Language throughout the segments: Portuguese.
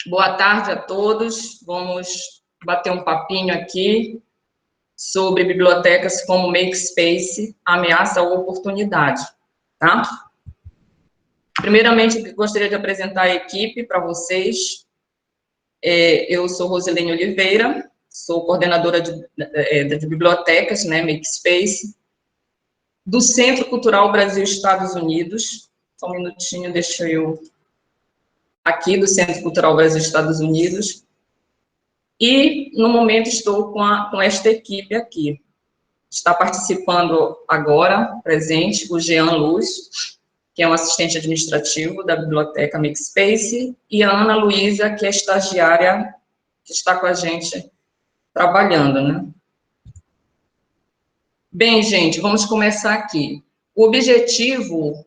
Boa tarde a todos. Vamos bater um papinho aqui sobre bibliotecas como Makespace, ameaça ou oportunidade, tá? Primeiramente, gostaria de apresentar a equipe para vocês. Eu sou Rosilene Oliveira, sou coordenadora de bibliotecas, né, Makespace, do Centro Cultural Brasil-Estados Unidos. Só um minutinho, deixa eu... Aqui, do Centro Cultural Brasil-Estados Unidos. E, no momento, estou com esta equipe aqui. Está participando agora, presente, o Jean Luz, que é um assistente administrativo da Biblioteca Makespace, e a Ana Luísa, que é estagiária, que está com a gente trabalhando, né? Bem, gente, vamos começar aqui. O objetivo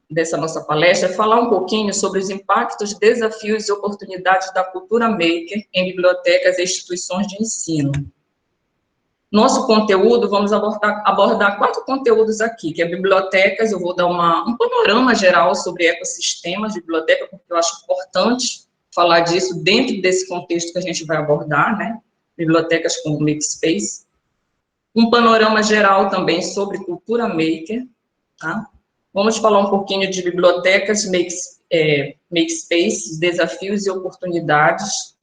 dessa nossa palestra é falar um pouquinho sobre os impactos, desafios e oportunidades da cultura maker em bibliotecas e instituições de ensino. Nosso conteúdo, vamos abordar 4 conteúdos aqui, que é bibliotecas, eu vou dar um panorama geral sobre ecossistemas de biblioteca, porque eu acho importante falar disso dentro desse contexto que a gente vai abordar, né? Bibliotecas como Makespace. Um panorama geral também sobre cultura maker, tá? Vamos falar um pouquinho de bibliotecas, Makespace, desafios e oportunidades.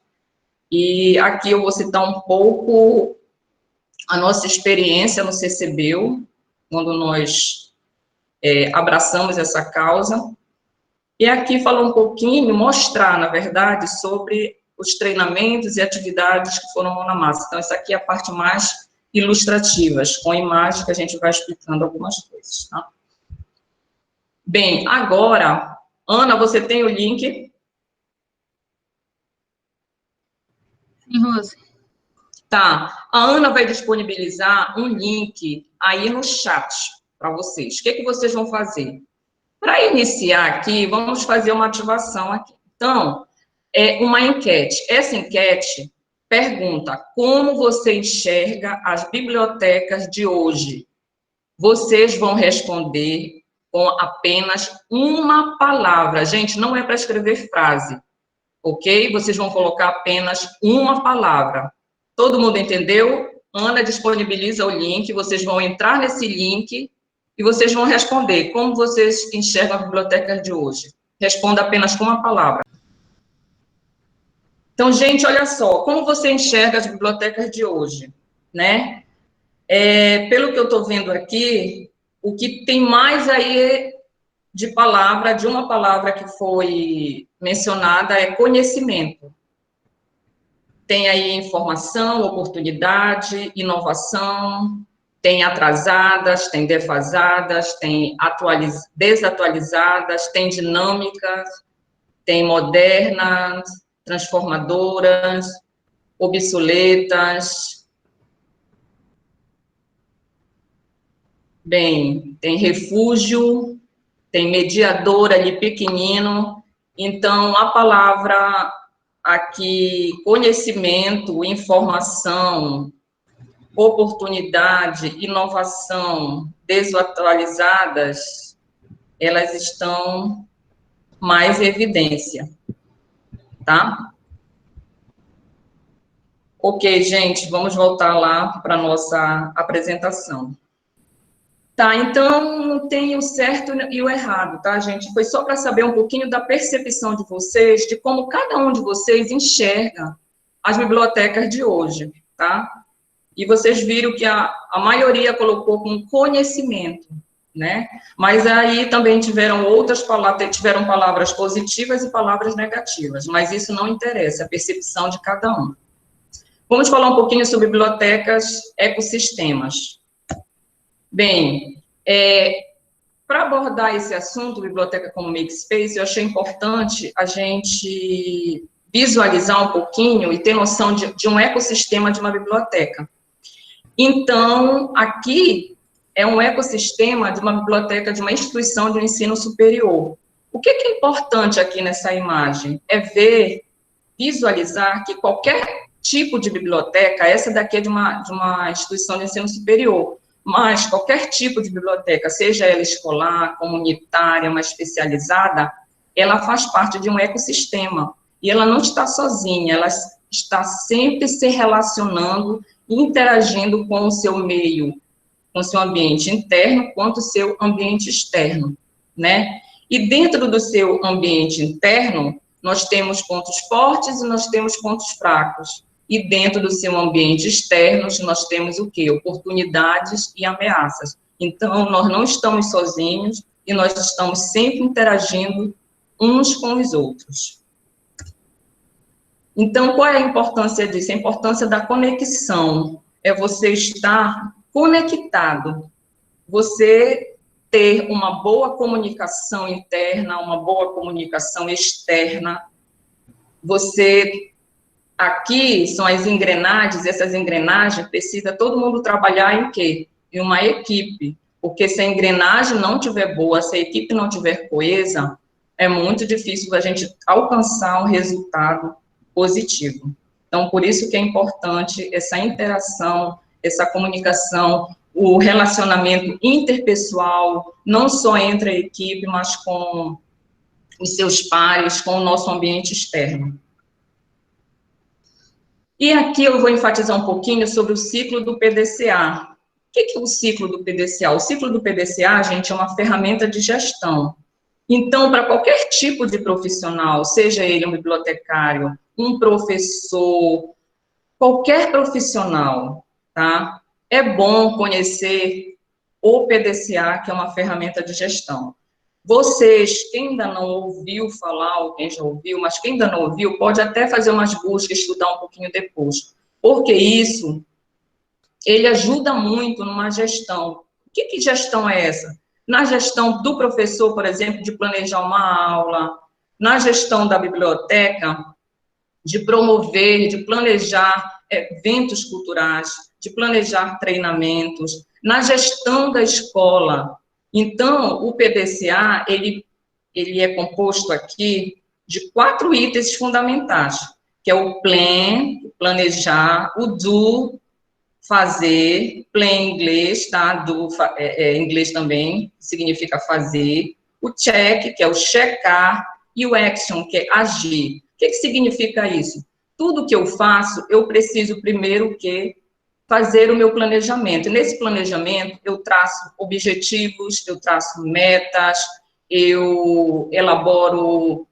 E aqui eu vou citar um pouco a nossa experiência no CCBio, quando nós abraçamos essa causa. E aqui falar um pouquinho, mostrar, na verdade, sobre os treinamentos e atividades que foram mão na massa. Então, essa aqui é a parte mais ilustrativa, com imagem que a gente vai explicando algumas coisas, tá? Bem, agora, Ana, você tem o link? Sim, Rose. Tá. A Ana vai disponibilizar um link aí no chat para vocês. O que vocês vão fazer? Para iniciar aqui, vamos fazer uma ativação aqui. Então, uma enquete. Essa enquete pergunta como você enxerga as bibliotecas de hoje. Vocês vão responder com apenas uma palavra. Gente, não é para escrever frase, ok? Vocês vão colocar apenas uma palavra. Todo mundo entendeu? Ana disponibiliza o link, vocês vão entrar nesse link e vocês vão responder como vocês enxergam a biblioteca de hoje. Responda apenas com uma palavra. Então, gente, olha só, como você enxerga as bibliotecas de hoje, né? Pelo que eu estou vendo aqui, o que tem mais aí de uma palavra que foi mencionada é conhecimento. Tem aí informação, oportunidade, inovação, tem atrasadas, tem defasadas, tem desatualizadas, tem dinâmicas, tem modernas, transformadoras, obsoletas. Bem, tem refúgio, tem mediador ali pequenino. Então, a palavra aqui, conhecimento, informação, oportunidade, inovação, desatualizadas, elas estão mais em evidência, tá? Ok, gente, vamos voltar lá para a nossa apresentação. Tá, então, não tem o certo e o errado, tá, gente? Foi só para saber um pouquinho da percepção de vocês, de como cada um de vocês enxerga as bibliotecas de hoje, tá? E vocês viram que a maioria colocou com conhecimento, né? Mas aí também tiveram outras palavras, tiveram palavras positivas e palavras negativas, mas isso não interessa, é a percepção de cada um. Vamos falar um pouquinho sobre bibliotecas, ecossistemas. Bem, para abordar esse assunto, biblioteca como Makespace, eu achei importante a gente visualizar um pouquinho e ter noção de um ecossistema de uma biblioteca. Então, aqui é um ecossistema de uma biblioteca de uma instituição de ensino superior. O que é importante aqui nessa imagem? É visualizar que qualquer tipo de biblioteca, essa daqui é de uma instituição de ensino superior, mas qualquer tipo de biblioteca, seja ela escolar, comunitária, uma especializada, ela faz parte de um ecossistema, e ela não está sozinha, ela está sempre se relacionando, interagindo com o seu meio, com o seu ambiente interno, quanto o seu ambiente externo, né? E dentro do seu ambiente interno, nós temos pontos fortes e nós temos pontos fracos. E dentro do seu ambiente externo, nós temos o quê? Oportunidades e ameaças. Então, nós não estamos sozinhos e nós estamos sempre interagindo uns com os outros. Então, qual é a importância disso? A importância da conexão. É você estar conectado. Você ter uma boa comunicação interna, uma boa comunicação externa. Você, aqui são as engrenagens, essas engrenagens, precisa todo mundo trabalhar em quê? Em uma equipe, porque se a engrenagem não estiver boa, se a equipe não estiver coesa, é muito difícil a gente alcançar um resultado positivo. Então, por isso que é importante essa interação, essa comunicação, o relacionamento interpessoal, não só entre a equipe, mas com os seus pares, com o nosso ambiente externo. E aqui eu vou enfatizar um pouquinho sobre o ciclo do PDCA. O que é o ciclo do PDCA? O ciclo do PDCA, gente, é uma ferramenta de gestão. Então, para qualquer tipo de profissional, seja ele um bibliotecário, um professor, qualquer profissional, tá? É bom conhecer o PDCA, que é uma ferramenta de gestão. Vocês, quem ainda não ouviu falar, ou quem já ouviu, mas quem ainda não ouviu, pode até fazer umas buscas, estudar um pouquinho depois. Porque isso, ele ajuda muito numa gestão. Que gestão é essa? Na gestão do professor, por exemplo, de planejar uma aula, na gestão da biblioteca, de promover, de planejar eventos culturais, de planejar treinamentos, na gestão da escola. Então, o PDCA, ele é composto aqui de 4 itens fundamentais, que é o plan, planejar, o do, fazer, plan em inglês, tá? Do, inglês também, significa fazer, o check, que é o checar, e o action, que é agir. O que significa isso? Tudo que eu faço, eu preciso primeiro que fazer o meu planejamento. E nesse planejamento, eu traço objetivos, eu traço metas, eu elaboro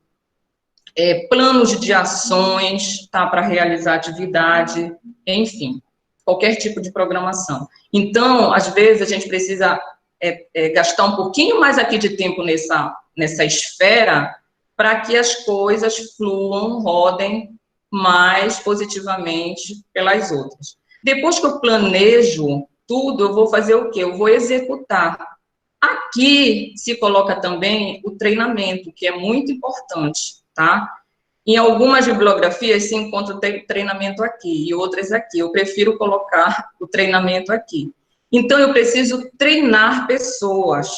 planos de ações, tá, para realizar atividade, enfim, qualquer tipo de programação. Então, às vezes, a gente precisa gastar um pouquinho mais aqui de tempo nessa esfera para que as coisas fluam, rodem mais positivamente pelas outras. Depois que eu planejo tudo, eu vou fazer o quê? Eu vou executar. Aqui se coloca também o treinamento, que é muito importante, tá? Em algumas bibliografias se encontra o treinamento aqui e outras aqui. Eu prefiro colocar o treinamento aqui. Então, eu preciso treinar pessoas,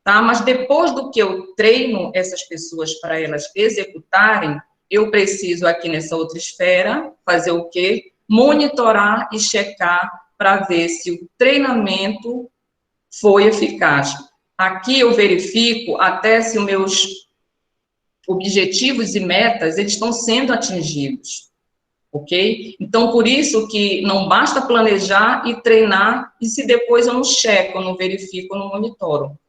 tá? Mas depois do que eu treino essas pessoas para elas executarem, eu preciso aqui nessa outra esfera fazer o quê? Monitorar e checar para ver se o treinamento foi eficaz. Aqui eu verifico até se os meus objetivos e metas, eles estão sendo atingidos, ok? Então, por isso que não basta planejar e treinar, e se depois eu não checo, eu não verifico, eu não monitoro.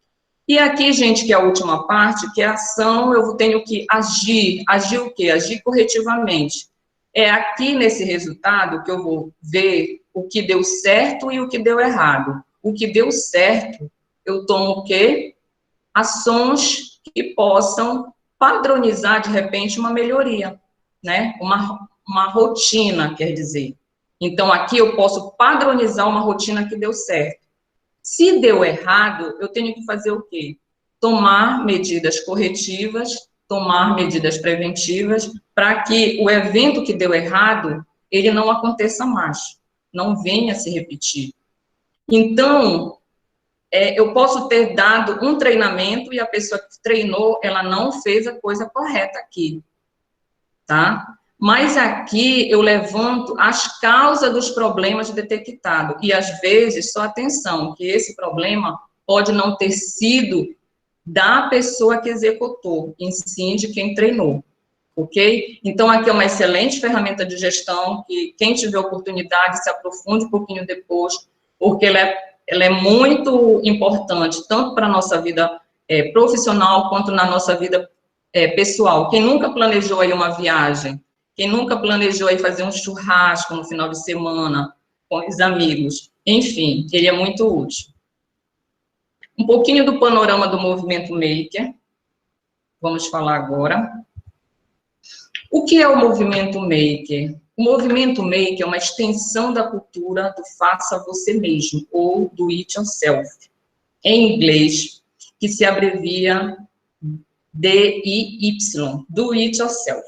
E aqui, gente, que é a última parte, que é a ação, eu tenho que agir. Agir o quê? Agir corretivamente. É aqui nesse resultado que eu vou ver o que deu certo e o que deu errado. O que deu certo, eu tomo o quê? Ações que possam padronizar, de repente, uma melhoria, né? Uma rotina, quer dizer. Então, aqui eu posso padronizar uma rotina que deu certo. Se deu errado, eu tenho que fazer o quê? Tomar medidas corretivas, tomar medidas preventivas, para que o evento que deu errado, ele não aconteça mais, não venha se repetir. Então, eu posso ter dado um treinamento e a pessoa que treinou, ela não fez a coisa correta aqui, tá? Mas aqui eu levanto as causas dos problemas detectados. E, às vezes, só atenção, que esse problema pode não ter sido da pessoa que executou, em sim de quem treinou, ok? Então, aqui é uma excelente ferramenta de gestão, que quem tiver oportunidade se aprofunde um pouquinho depois, porque ela é muito importante, tanto para a nossa vida profissional, quanto na nossa vida pessoal. Quem nunca planejou aí uma viagem, quem nunca planejou aí fazer um churrasco no final de semana com os amigos, enfim, ele é muito útil. Um pouquinho do panorama do movimento maker, vamos falar agora. O que é o movimento maker? O movimento maker é uma extensão da cultura do faça você mesmo, ou do it yourself, em inglês, que se abrevia DIY, do it yourself.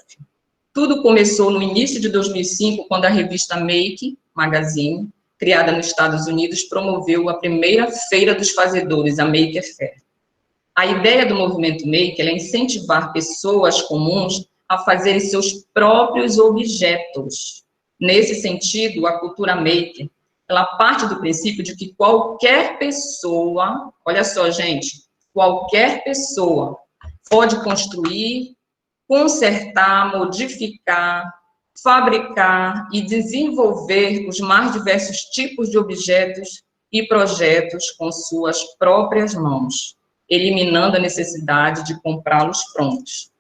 Tudo começou no início de 2005, quando a revista Make Magazine, criada nos Estados Unidos, promoveu a primeira feira dos fazedores, a Maker Faire. A ideia do movimento Maker é incentivar pessoas comuns a fazerem seus próprios objetos. Nesse sentido, a cultura Maker, ela parte do princípio de que qualquer pessoa, olha só, gente, qualquer pessoa pode construir, consertar, modificar, fabricar e desenvolver os mais diversos tipos de objetos e projetos com suas próprias mãos, eliminando a necessidade de comprá-los prontos.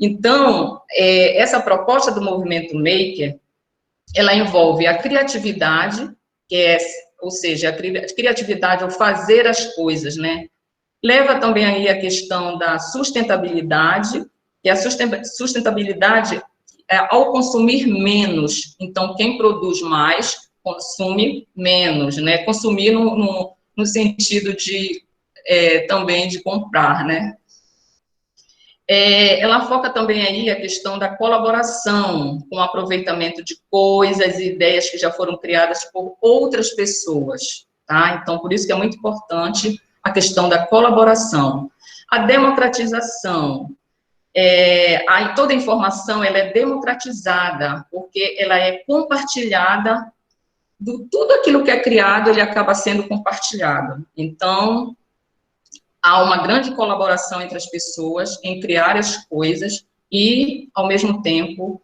Então, essa proposta do movimento Maker, ela envolve a criatividade, ou seja, a criatividade ao fazer as coisas, né? Leva também aí a questão da sustentabilidade, e a sustentabilidade ao consumir menos. Então, quem produz mais, consome menos, né? Consumir no sentido de, também de comprar, né? Ela foca também aí a questão da colaboração, com o aproveitamento de coisas e ideias que já foram criadas por outras pessoas, tá? Então, por isso que é muito importante a questão da colaboração. A democratização. Toda a informação ela é democratizada, porque ela é compartilhada, tudo aquilo que é criado, ele acaba sendo compartilhado. Então, há uma grande colaboração entre as pessoas em criar as coisas e, ao mesmo tempo,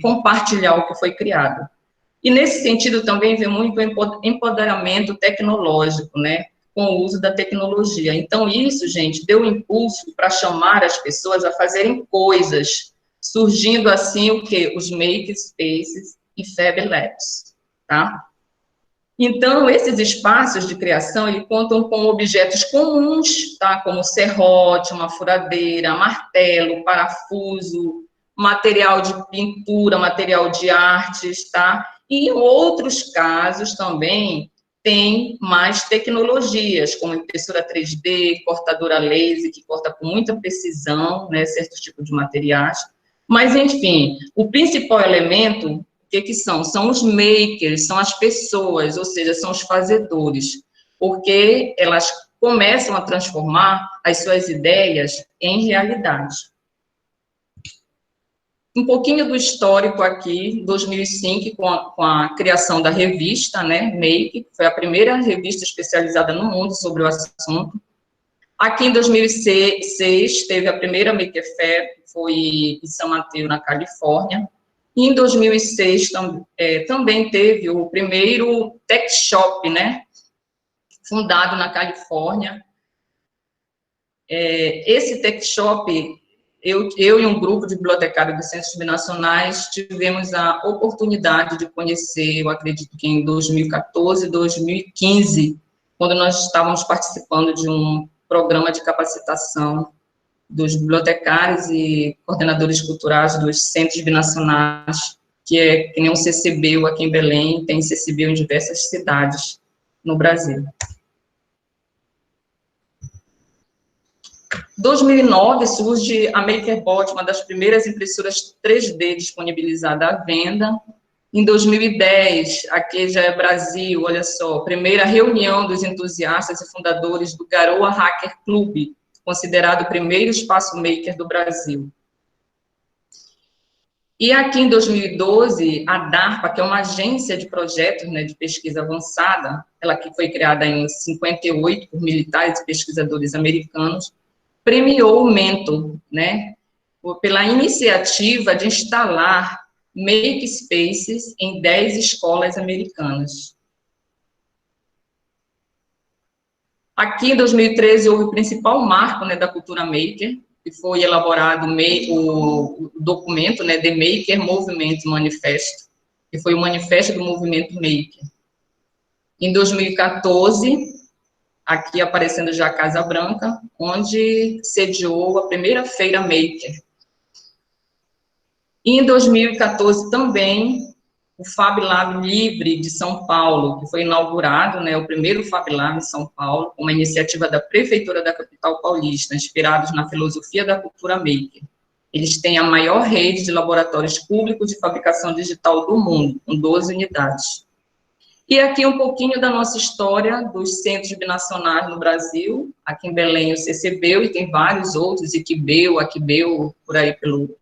compartilhar o que foi criado. E, nesse sentido, também vem muito empoderamento tecnológico, né? Com o uso da tecnologia. Então, isso, gente, deu impulso para chamar as pessoas a fazerem coisas, surgindo assim o quê? Os Makerspaces e Fab Labs, tá? Então, esses espaços de criação, eles contam com objetos comuns, tá? Como serrote, uma furadeira, martelo, parafuso, material de pintura, material de artes, tá? E em outros casos também tem mais tecnologias, como impressora 3D, cortadora laser, que corta com muita precisão, né, certos tipos de materiais. Mas, enfim, o principal elemento, o que são? São os makers, são as pessoas, ou seja, são os fazedores, porque elas começam a transformar as suas ideias em realidade. Um pouquinho do histórico aqui, 2005, com a criação da revista, né, Make, que foi a primeira revista especializada no mundo sobre o assunto. Aqui em 2006, teve a primeira Maker Faire, que foi em São Mateus, na Califórnia. E em 2006, também teve o primeiro Tech Shop, né, fundado na Califórnia. Esse Tech Shop, eu e um grupo de bibliotecários dos centros binacionais tivemos a oportunidade de conhecer, eu acredito que em 2014, 2015, quando nós estávamos participando de um programa de capacitação dos bibliotecários e coordenadores culturais dos centros binacionais, que nem o CCBio aqui em Belém, tem CCBio em diversas cidades no Brasil. 2009 surge a MakerBot, uma das primeiras impressoras 3D disponibilizada à venda. Em 2010, aqui já é Brasil, olha só, primeira reunião dos entusiastas e fundadores do Garoa Hacker Club, considerado o primeiro espaço maker do Brasil. E aqui em 2012, a DARPA, que é uma agência de projetos, né, de pesquisa avançada, ela que foi criada em 58 por militares e pesquisadores americanos, premiou o Mento, né, pela iniciativa de instalar makerspaces em 10 escolas americanas. Aqui, em 2013, houve o principal marco, né, da cultura maker, que foi elaborado o documento, né, The Maker Movement Manifesto, que foi o manifesto do movimento maker. Em 2014, aqui aparecendo já a Casa Branca, onde sediou a primeira feira maker. E em 2014 também, o Fab Lab Livre de São Paulo, que foi inaugurado, né, o primeiro Fab Lab em São Paulo, uma iniciativa da Prefeitura da capital paulista, inspirados na filosofia da cultura maker. Eles têm a maior rede de laboratórios públicos de fabricação digital do mundo, com 12 unidades. E aqui um pouquinho da nossa história dos centros binacionais no Brasil. Aqui em Belém o CCBio, e tem vários outros, Iquibeu, Aquibeu, por aí pelo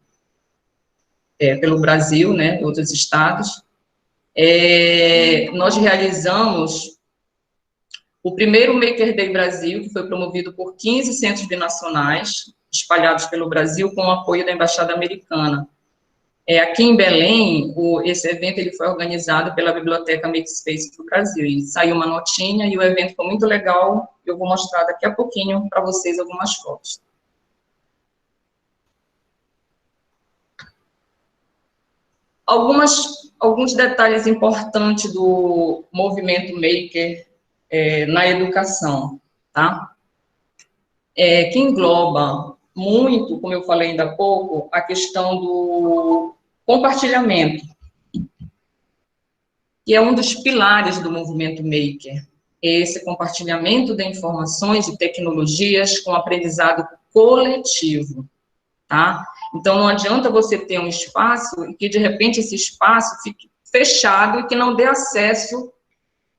Brasil, né, outros estados. Nós realizamos o primeiro Maker Day Brasil, que foi promovido por 15 centros binacionais, espalhados pelo Brasil, com o apoio da Embaixada Americana. Aqui em Belém, esse evento ele foi organizado pela Biblioteca Makerspace do Brasil, e saiu uma notinha, e o evento foi muito legal. Eu vou mostrar daqui a pouquinho para vocês algumas fotos. Alguns detalhes importantes do movimento maker na educação, tá? Que engloba muito, como eu falei ainda há pouco, a questão do compartilhamento, que é um dos pilares do movimento maker, esse compartilhamento de informações e tecnologias com aprendizado coletivo, tá? Então, não adianta você ter um espaço e que, de repente, esse espaço fique fechado e que não dê acesso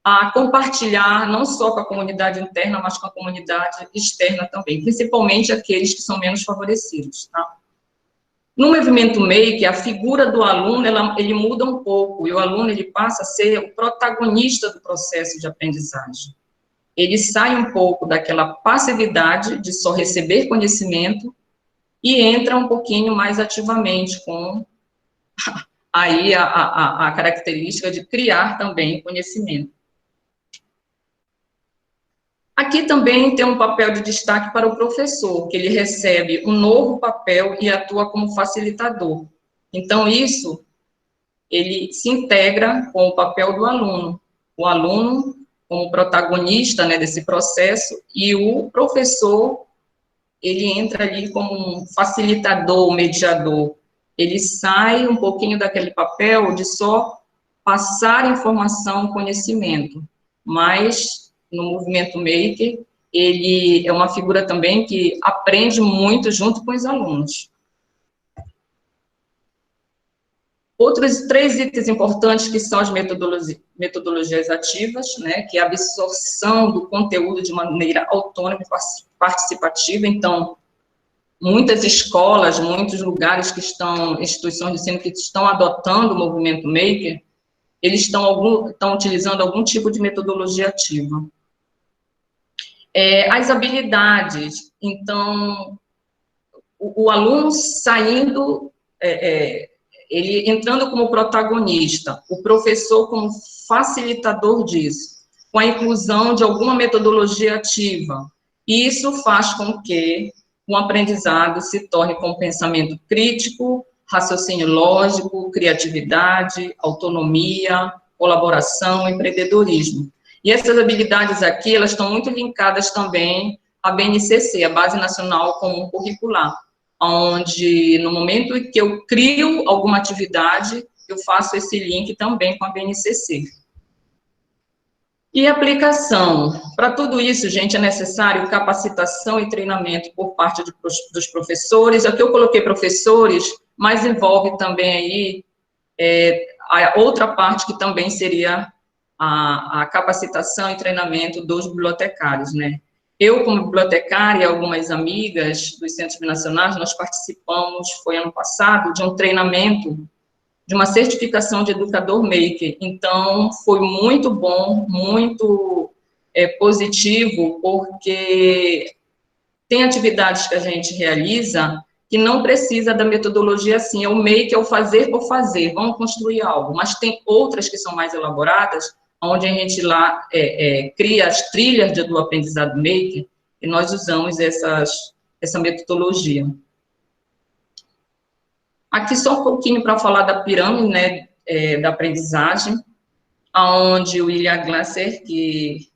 a compartilhar, não só com a comunidade interna, mas com a comunidade externa também, principalmente aqueles que são menos favorecidos, tá? No movimento maker, a figura do aluno, ele muda um pouco, e o aluno, ele passa a ser o protagonista do processo de aprendizagem. Ele sai um pouco daquela passividade de só receber conhecimento e entra um pouquinho mais ativamente com aí a característica de criar também conhecimento. Aqui também tem um papel de destaque para o professor, que ele recebe um novo papel e atua como facilitador. Então, isso, ele se integra com o papel do aluno. O aluno como protagonista, né, desse processo, e o professor, ele entra ali como um facilitador, mediador. Ele sai um pouquinho daquele papel de só passar informação, conhecimento, mas no movimento maker, ele é uma figura também que aprende muito junto com os alunos. Outros 3 itens importantes que são as metodologias ativas, né, que é a absorção do conteúdo de maneira autônoma e participativa. Então, muitas escolas, muitos lugares que estão, instituições de ensino que estão adotando o movimento maker, eles estão utilizando algum tipo de metodologia ativa. As habilidades, então, o aluno saindo, ele entrando como protagonista, o professor como facilitador disso, com a inclusão de alguma metodologia ativa. Isso faz com que o aprendizado se torne com pensamento crítico, raciocínio lógico, criatividade, autonomia, colaboração, empreendedorismo. E essas habilidades aqui, elas estão muito linkadas também à BNCC, a Base Nacional Comum Curricular, onde no momento em que eu crio alguma atividade, eu faço esse link também com a BNCC. E aplicação. Para tudo isso, gente, é necessário capacitação e treinamento por parte dos professores. Aqui eu coloquei professores, mas envolve também aí a outra parte que também seria a capacitação e treinamento dos bibliotecários, né? Eu, como bibliotecária, e algumas amigas dos centros binacionais, nós participamos, foi ano passado, de um treinamento, de uma certificação de educador maker. Então, foi muito bom, muito positivo, porque Tem atividades que a gente realiza que não precisa da metodologia assim, é o make, é o fazer por fazer, vamos construir algo, mas tem outras que são mais elaboradas, onde a gente lá cria as trilhas do aprendizado make, e nós usamos essa metodologia. Aqui só um pouquinho para falar da pirâmide, né, da aprendizagem, onde o William Glasser, que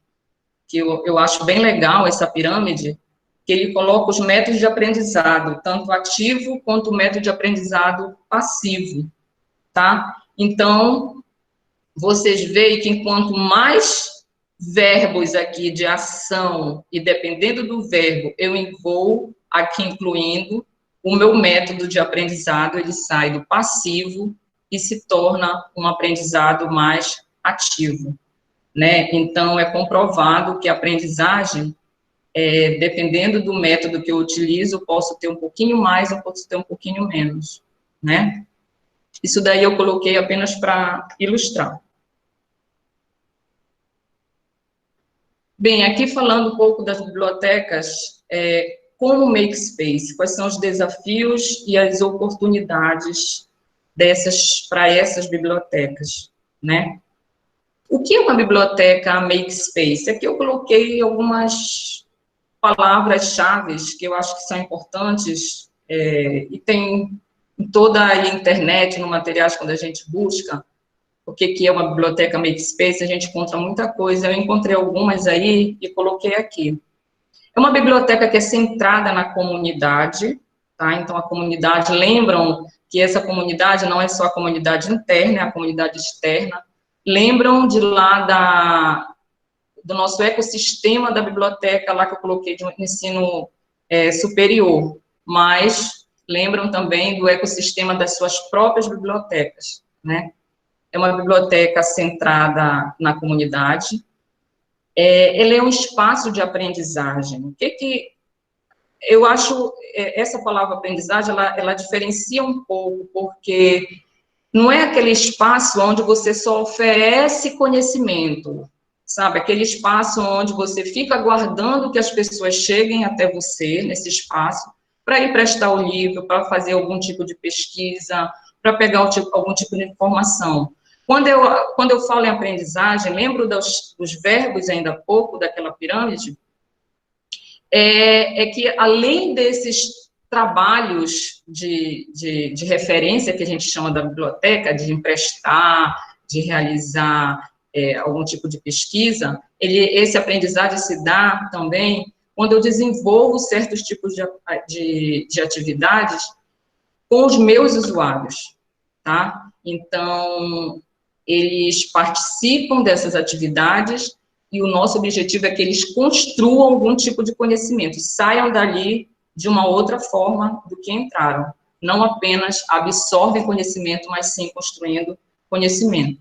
eu acho bem legal essa pirâmide, que ele coloca os métodos de aprendizado, tanto ativo quanto o método de aprendizado passivo, tá? Então, vocês veem que enquanto mais verbos aqui de ação, e dependendo do verbo, eu vou aqui incluindo, o meu método de aprendizado, ele sai do passivo e se torna um aprendizado mais ativo, né? Então, é comprovado que a aprendizagem, dependendo do método que eu utilizo, eu posso ter um pouquinho mais, eu posso ter um pouquinho menos, né? Isso daí eu coloquei apenas para ilustrar. Bem, aqui falando um pouco das bibliotecas, como Makespace, quais são os desafios e as oportunidades para essas bibliotecas, né? O que é uma biblioteca Makespace? Aqui eu coloquei algumas palavras-chave que eu acho que são importantes, e tem em toda a internet, no materiais, quando a gente busca o que é uma biblioteca Makespace, a gente encontra muita coisa. Eu encontrei algumas aí e coloquei aqui. É uma biblioteca que é centrada na comunidade, tá? Então, a comunidade, lembram que essa comunidade não é só a comunidade interna, é a comunidade externa. Lembram de lá do nosso ecossistema da biblioteca, lá que eu coloquei de ensino superior, mas lembram também do ecossistema das suas próprias bibliotecas, né? É uma biblioteca centrada na comunidade, ele é um espaço de aprendizagem. O que eu acho, essa palavra aprendizagem, ela diferencia um pouco, porque não é aquele espaço onde você só oferece conhecimento, sabe? Aquele espaço onde você fica aguardando que as pessoas cheguem até você, nesse espaço, para ir prestar o livro, para fazer algum tipo de pesquisa, para pegar algum tipo de informação. Quando eu falo em aprendizagem, lembro dos verbos ainda há pouco, daquela pirâmide, que além desses trabalhos de referência que a gente chama da biblioteca, de emprestar, de realizar algum tipo de pesquisa, esse aprendizagem se dá também quando eu desenvolvo certos tipos de atividades com os meus usuários, tá? Então, eles participam dessas atividades e o nosso objetivo é que eles construam algum tipo de conhecimento, saiam dali de uma outra forma do que entraram. Não apenas absorvem conhecimento, mas sim construindo conhecimento.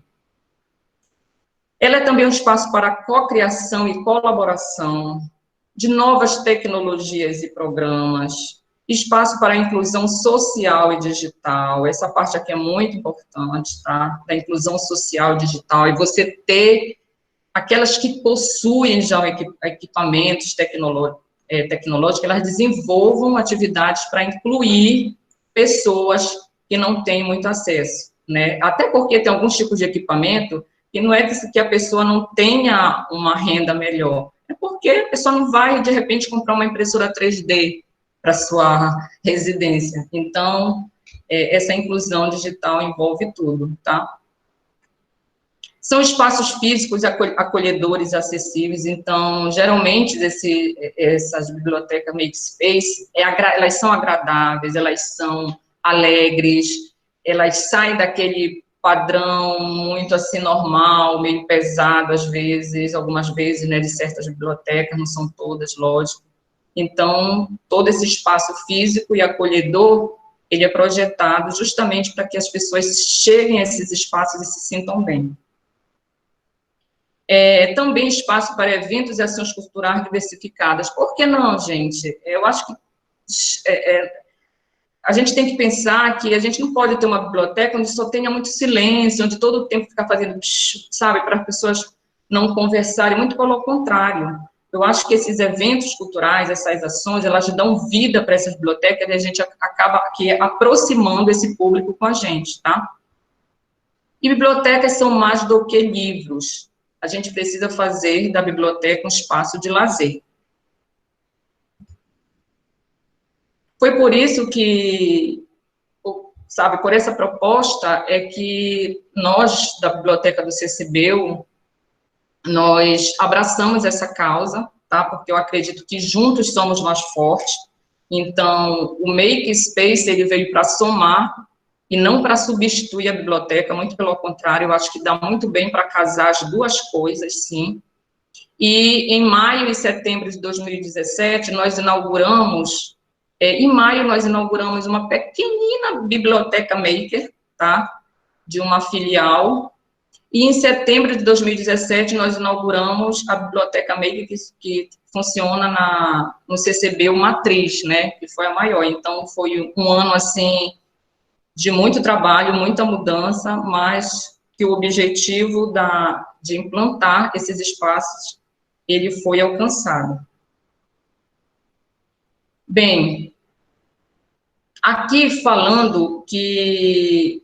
Ela é também um espaço para cocriação e colaboração de novas tecnologias e programas, espaço para a inclusão social e digital. Essa parte aqui é muito importante, tá? Da inclusão social e digital, e você ter aquelas que possuem já equipamentos tecnológicos, elas desenvolvam atividades para incluir pessoas que não têm muito acesso, né? Até porque tem alguns tipos de equipamento que não é que a pessoa não tenha uma renda melhor, é porque a pessoa não vai, de repente, comprar uma impressora 3D para sua residência. Então, essa inclusão digital envolve tudo, tá? São espaços físicos acolhedores, acessíveis. Então, geralmente, essas bibliotecas Makespace, elas são agradáveis, elas são alegres, elas saem daquele padrão muito assim normal, meio pesado às vezes, algumas vezes, né, de certas bibliotecas, não são todas, lógico. Então, todo esse espaço físico e acolhedor, ele é projetado justamente para que as pessoas cheguem a esses espaços e se sintam bem. Também espaço para eventos e ações culturais diversificadas. Por que não, gente? Eu acho que a gente tem que pensar que a gente não pode ter uma biblioteca onde só tenha muito silêncio, onde todo o tempo fica fazendo, sabe, para as pessoas não conversarem, muito pelo contrário. eu acho que esses eventos culturais, essas ações, elas dão vida para essas bibliotecas e a gente acaba aqui aproximando esse público com a gente, tá? E bibliotecas são mais do que livros. A gente precisa fazer da biblioteca um espaço de lazer. Foi por isso que, sabe, por essa proposta é que nós, da Biblioteca do CCBio, nós abraçamos essa causa, tá? Porque eu acredito que juntos somos mais fortes. Então, o Make Space, ele veio para somar e não para substituir a biblioteca, muito pelo contrário, eu acho que dá muito bem para casar as duas coisas, sim. E em maio e setembro de 2017, nós inauguramos, em maio nós inauguramos uma pequenina biblioteca maker, tá? De uma filial. E em setembro de 2017, nós inauguramos a Biblioteca Maker, que funciona no CCB, o Matriz, né, que foi a maior. Então, foi um ano, assim, de muito trabalho, muita mudança, mas que o objetivo de implantar esses espaços, ele foi alcançado. Bem, aqui falando que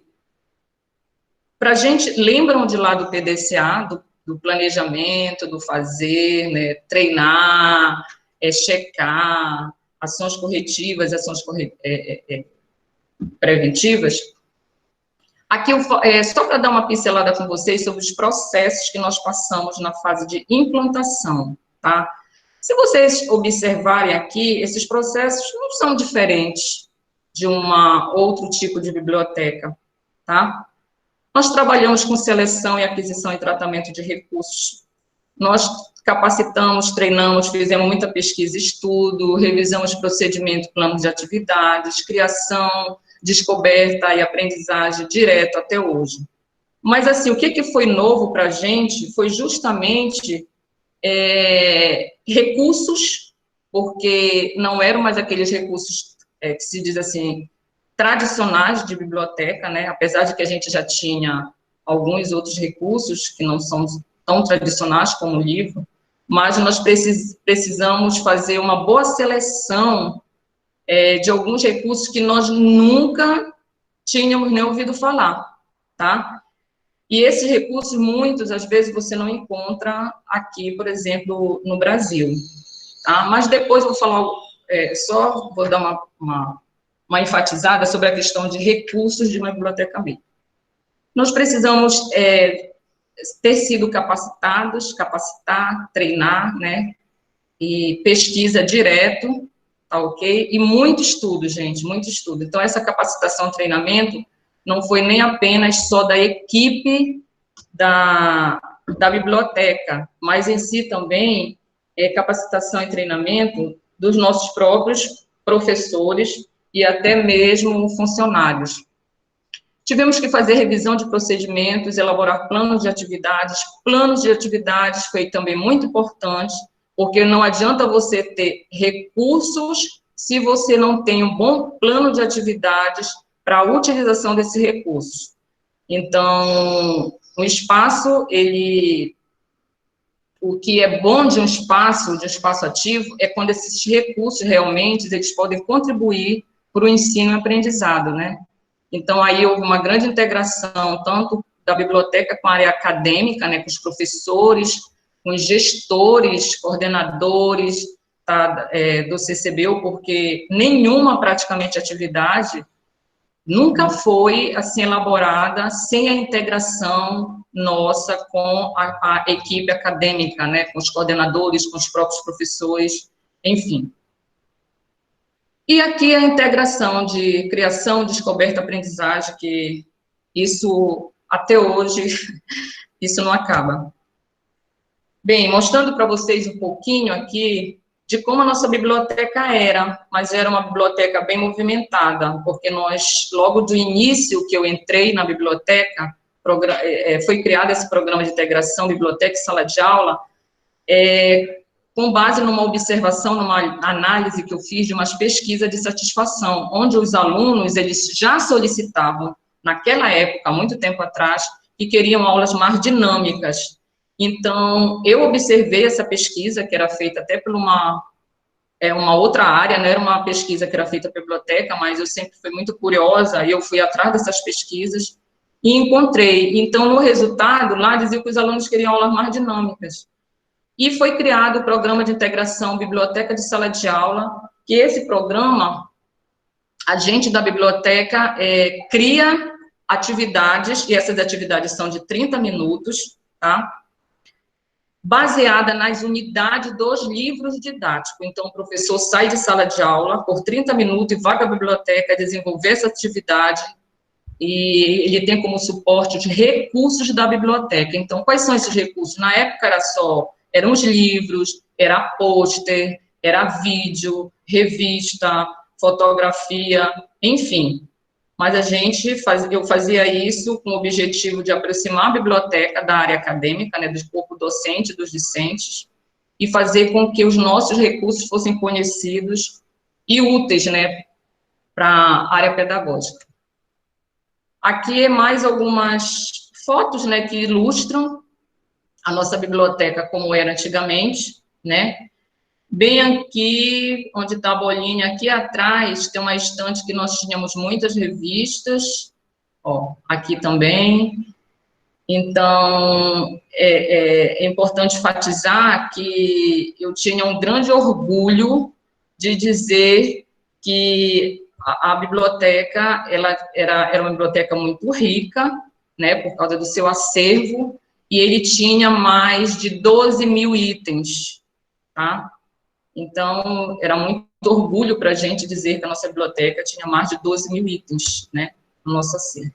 para a gente, lembram de lá do PDCA, do planejamento, do fazer, né, treinar, checar, ações corretivas, ações preventivas? Aqui, só para dar uma pincelada com vocês sobre os processos que nós passamos na fase de implantação, tá? Se vocês observarem aqui, esses processos não são diferentes de outro tipo de biblioteca, tá? Nós trabalhamos com seleção e aquisição e tratamento de recursos. Nós capacitamos, treinamos, fizemos muita pesquisa e estudo, revisamos procedimento, planos de atividades, criação, descoberta e aprendizagem direto até hoje. Mas, assim, o que foi novo para a gente foi justamente recursos, porque não eram mais aqueles recursos que se diz assim, tradicionais de biblioteca, né? Apesar de que a gente já tinha alguns outros recursos que não são tão tradicionais como o livro, mas nós precisamos fazer uma boa seleção de alguns recursos que nós nunca tínhamos nem ouvido falar, tá? E esses recursos, muitos, às vezes, você não encontra aqui, por exemplo, no Brasil, tá? Mas depois eu vou falar, só vou dar uma enfatizada sobre a questão de recursos de uma biblioteca maker. Nós precisamos ter sido capacitados, capacitar, treinar, né, e pesquisa direto, tá ok? E muito estudo, gente, muito estudo. Então, essa capacitação, treinamento, não foi nem apenas só da equipe da biblioteca, mas em si também capacitação e treinamento dos nossos próprios professores e até mesmo funcionários. Tivemos que fazer revisão de procedimentos, elaborar planos de atividades. Planos de atividades foi também muito importante, porque não adianta você ter recursos se você não tem um bom plano de atividades para a utilização desses recursos. Então, o espaço, o que é bom de um espaço ativo, é quando esses recursos realmente, eles podem contribuir para o ensino e aprendizado, né? Então, aí houve uma grande integração, tanto da biblioteca com a área acadêmica, né, com os professores, com os gestores, coordenadores do CCBio, porque nenhuma, praticamente, atividade nunca foi, assim, elaborada sem a integração nossa com a equipe acadêmica, né, com os coordenadores, com os próprios professores, enfim. E aqui a integração de criação, descoberta, aprendizagem, que isso, até hoje, isso não acaba. Bem, mostrando para vocês um pouquinho aqui de como a nossa biblioteca era, mas era uma biblioteca bem movimentada, porque nós, logo do início que eu entrei na biblioteca, foi criado esse programa de integração biblioteca e sala de aula, com base numa observação, numa análise que eu fiz de umas pesquisas de satisfação, onde os alunos, eles já solicitavam, naquela época, há muito tempo atrás, que queriam aulas mais dinâmicas. Então, eu observei essa pesquisa, que era feita até por uma outra área, não era uma pesquisa que era feita pela biblioteca, mas eu sempre fui muito curiosa, e eu fui atrás dessas pesquisas, e encontrei. Então, no resultado, lá dizia que os alunos queriam aulas mais dinâmicas. E foi criado o programa de integração Biblioteca de Sala de Aula, que esse programa, a gente da biblioteca cria atividades, e essas atividades são de 30 minutos, tá? Baseada nas unidades dos livros didáticos. Então, o professor sai de sala de aula por 30 minutos e vai para a biblioteca desenvolver essa atividade, e ele tem como suporte os recursos da biblioteca. Então, quais são esses recursos? Na época eram os livros, era pôster, era vídeo, revista, fotografia, enfim. Mas eu fazia isso com o objetivo de aproximar a biblioteca da área acadêmica, né, do corpo docente, dos discentes, e fazer com que os nossos recursos fossem conhecidos e úteis, né, para a área pedagógica. Aqui é mais algumas fotos, né, que ilustram a nossa biblioteca como era antigamente, né. Bem aqui, onde está a bolinha, aqui atrás, tem uma estante que nós tínhamos muitas revistas, ó, aqui também. Então, é importante enfatizar que eu tinha um grande orgulho de dizer que a biblioteca, ela era uma biblioteca muito rica, né, por causa do seu acervo, e ele tinha mais de 12 mil itens, tá? Então, era muito orgulho para a gente dizer que a nossa biblioteca tinha mais de 12 mil itens, né, no nosso acervo.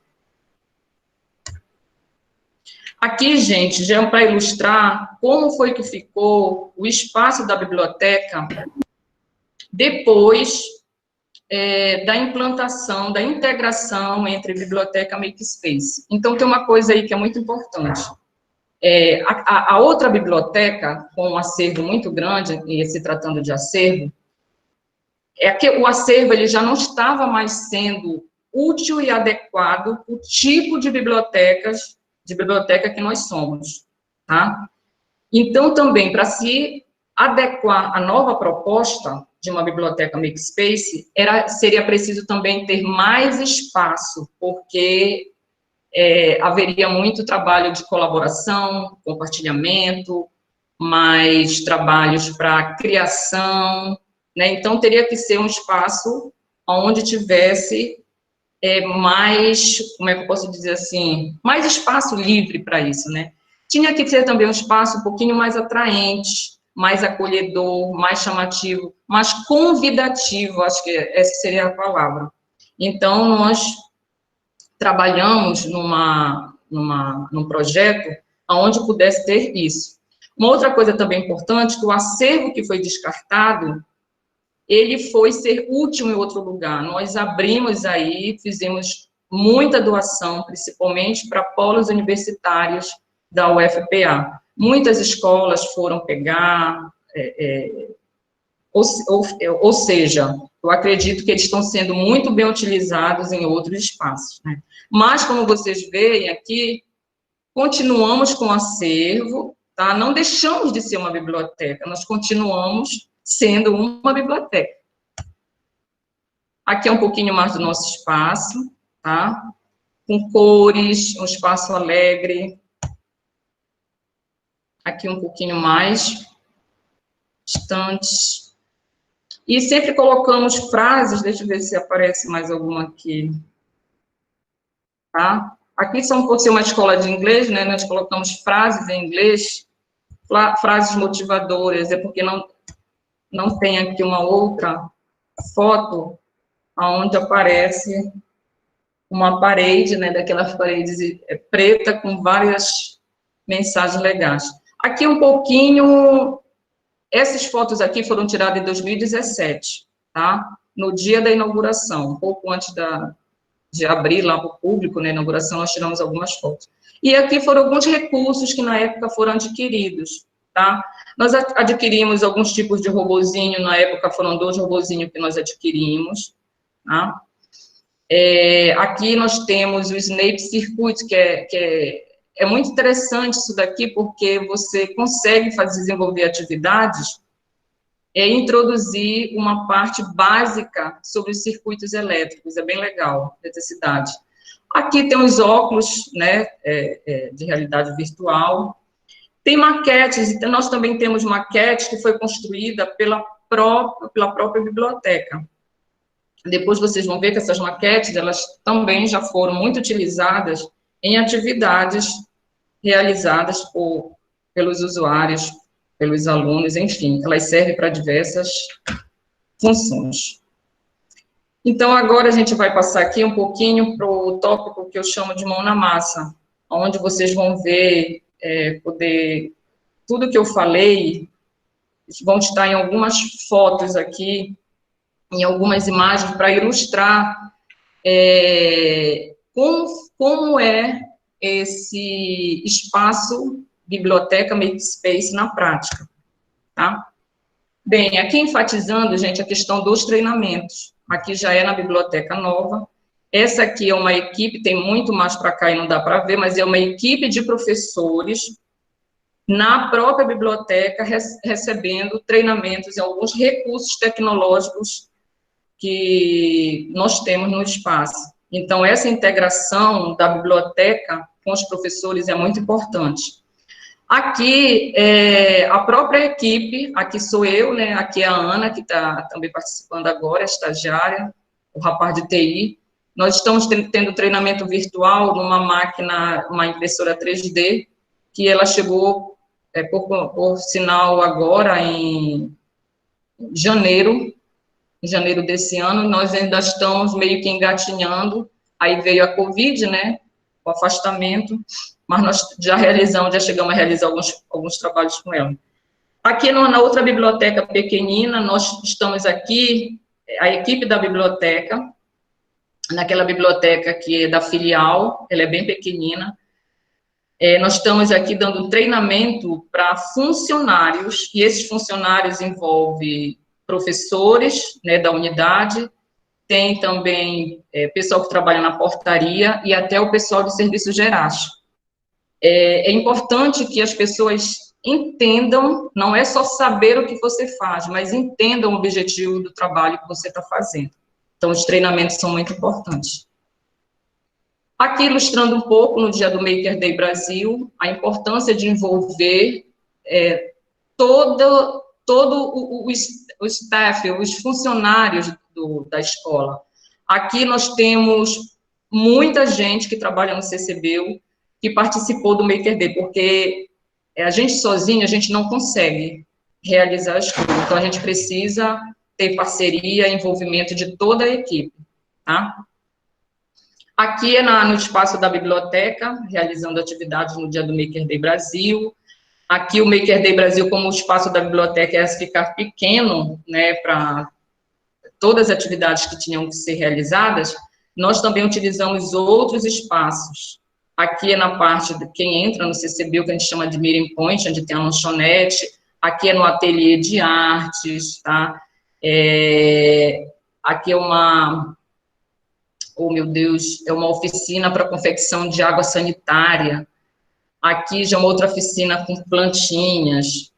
Aqui, gente, já é para ilustrar como foi que ficou o espaço da biblioteca depois da implantação, da integração entre biblioteca e Makespace. Então, tem uma coisa aí que é muito importante. A outra biblioteca, com um acervo muito grande, e se tratando de acervo, é que o acervo ele já não estava mais sendo útil e adequado para o tipo de biblioteca que nós somos, tá? Então, também, para se adequar à nova proposta de uma biblioteca Makespace, seria preciso também ter mais espaço, porque haveria muito trabalho de colaboração, compartilhamento, mais trabalhos para criação, né? Então, teria que ser um espaço onde tivesse mais, como é que eu posso dizer assim, mais espaço livre para isso, né? Tinha que ter também um espaço um pouquinho mais atraente, mais acolhedor, mais chamativo, mais convidativo, acho que essa seria a palavra. Então, nós trabalhamos num projeto onde pudesse ter isso. Uma outra coisa também importante, que o acervo que foi descartado, ele foi ser útil em outro lugar. Nós abrimos aí, fizemos muita doação, principalmente para polos universitários da UFPA. Muitas escolas foram pegar, ou seja, eu acredito que eles estão sendo muito bem utilizados em outros espaços, né? Mas, como vocês veem aqui, continuamos com o acervo, tá? Não deixamos de ser uma biblioteca, nós continuamos sendo uma biblioteca. Aqui é um pouquinho mais do nosso espaço, tá? Com cores, um espaço alegre. Aqui um pouquinho mais distantes. E sempre colocamos frases, deixa eu ver se aparece mais alguma aqui. Tá? Aqui são por ser uma escola de inglês, né? Nós colocamos frases em inglês, frases motivadoras, é porque não tem aqui uma outra foto onde aparece uma parede, né, daquelas paredes preta com várias mensagens legais. Aqui um pouquinho, essas fotos aqui foram tiradas em 2017, tá? No dia da inauguração, um pouco antes de abrir lá para o público, na inauguração, nós tiramos algumas fotos. E aqui foram alguns recursos que na época foram adquiridos, tá? Nós adquirimos alguns tipos de robozinho, na época foram 2 robozinhos que nós adquirimos, tá? Aqui nós temos o Snape Circuit, que é é muito interessante isso daqui, porque você consegue desenvolver atividades e introduzir uma parte básica sobre os circuitos elétricos, é bem legal, eletricidade. Aqui tem os óculos, né, de realidade virtual. Tem maquetes, então nós também temos maquete que foi construída pela própria biblioteca. Depois vocês vão ver que essas maquetes, elas também já foram muito utilizadas em atividades realizadas pelos usuários, pelos alunos, enfim, elas servem para diversas funções. Então, agora a gente vai passar aqui um pouquinho para o tópico que eu chamo de mão na massa, onde vocês vão ver, tudo que eu falei, vão estar em algumas fotos aqui, em algumas imagens, para ilustrar como é esse espaço biblioteca Makerspace na prática, tá? Bem, aqui enfatizando, gente, a questão dos treinamentos. Aqui já é na biblioteca nova. Essa aqui é uma equipe, tem muito mais para cá e não dá para ver, mas é uma equipe de professores na própria biblioteca recebendo treinamentos em alguns recursos tecnológicos que nós temos no espaço. Então, essa integração da biblioteca com os professores é muito importante. Aqui, a própria equipe, aqui sou eu, né, aqui é a Ana, que está também participando agora, a estagiária, o rapaz de TI. Nós estamos tendo treinamento virtual numa máquina, uma impressora 3D, que ela chegou, por sinal, agora em janeiro desse ano. Nós ainda estamos meio que engatinhando, aí veio a Covid, né, o afastamento, mas nós já chegamos a realizar alguns trabalhos com ela. Aqui na outra biblioteca pequenina, nós estamos aqui, a equipe da biblioteca, naquela biblioteca que é da filial, ela é bem pequenina. Nós estamos aqui dando treinamento para funcionários, e esses funcionários envolvem professores, né, da unidade, tem também pessoal que trabalha na portaria e até o pessoal de serviços gerais. É importante que as pessoas entendam, não é só saber o que você faz, mas entendam o objetivo do trabalho que você está fazendo. Então, os treinamentos são muito importantes. Aqui, ilustrando um pouco, no dia do Maker Day Brasil, a importância de envolver todo o staff, os funcionários da escola. Aqui nós temos muita gente que trabalha no CCBio, que participou do Maker Day, porque a gente sozinho, a gente não consegue realizar as coisas. Então, a gente precisa ter parceria, envolvimento de toda a equipe, tá? Aqui é no espaço da biblioteca, realizando atividades no dia do Maker Day Brasil. Aqui o Maker Day Brasil, como o espaço da biblioteca ia ficar pequeno, né, para todas as atividades que tinham que ser realizadas, nós também utilizamos outros espaços. Aqui é na parte de quem entra no CCBio, que a gente chama de Meeting Point, onde tem a lanchonete. Aqui é no ateliê de artes, tá? Aqui é uma oficina para confecção de água sanitária. Aqui já é uma outra oficina com plantinhas.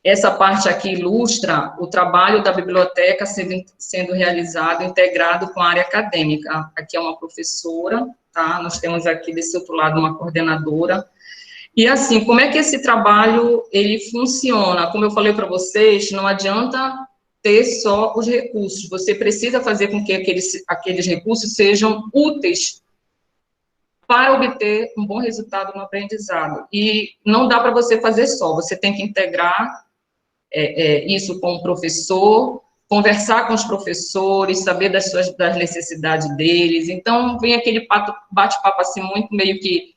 Essa parte aqui ilustra o trabalho da biblioteca sendo realizado, integrado com a área acadêmica. Aqui é uma professora, tá? Nós temos aqui desse outro lado uma coordenadora. E assim, como é que esse trabalho, ele funciona? Como eu falei para vocês, não adianta ter só os recursos, você precisa fazer com que aqueles recursos sejam úteis para obter um bom resultado no aprendizado. E não dá para você fazer só, você tem que integrar isso com o professor, conversar com os professores, saber das necessidades deles. Então, vem aquele bate-papo assim, muito meio que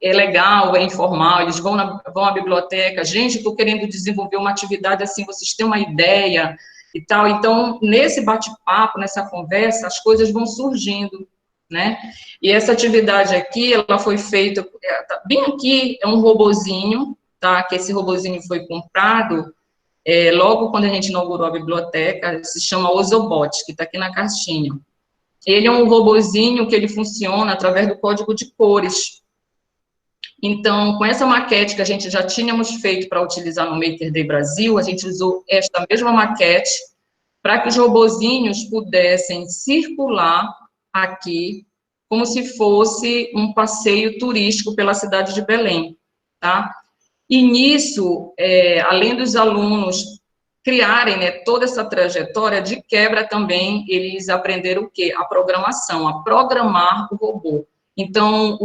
legal, informal, eles vão à biblioteca, gente, estou querendo desenvolver uma atividade assim, vocês têm uma ideia e tal. Então, nesse bate-papo, nessa conversa, as coisas vão surgindo, né? E essa atividade aqui, ela foi feita, bem aqui, é um robozinho, tá? Que esse robozinho foi comprado logo quando a gente inaugurou a biblioteca, se chama Osobot, que está aqui na caixinha. Ele é um robozinho que ele funciona através do código de cores. Então, com essa maquete que a gente já tínhamos feito para utilizar no Maker Day Brasil, a gente usou esta mesma maquete para que os robozinhos pudessem circular aqui como se fosse um passeio turístico pela cidade de Belém, tá? E nisso, além dos alunos criarem, né, toda essa trajetória, de quebra também, eles aprenderam o quê? A programação, a programar o robô. Então,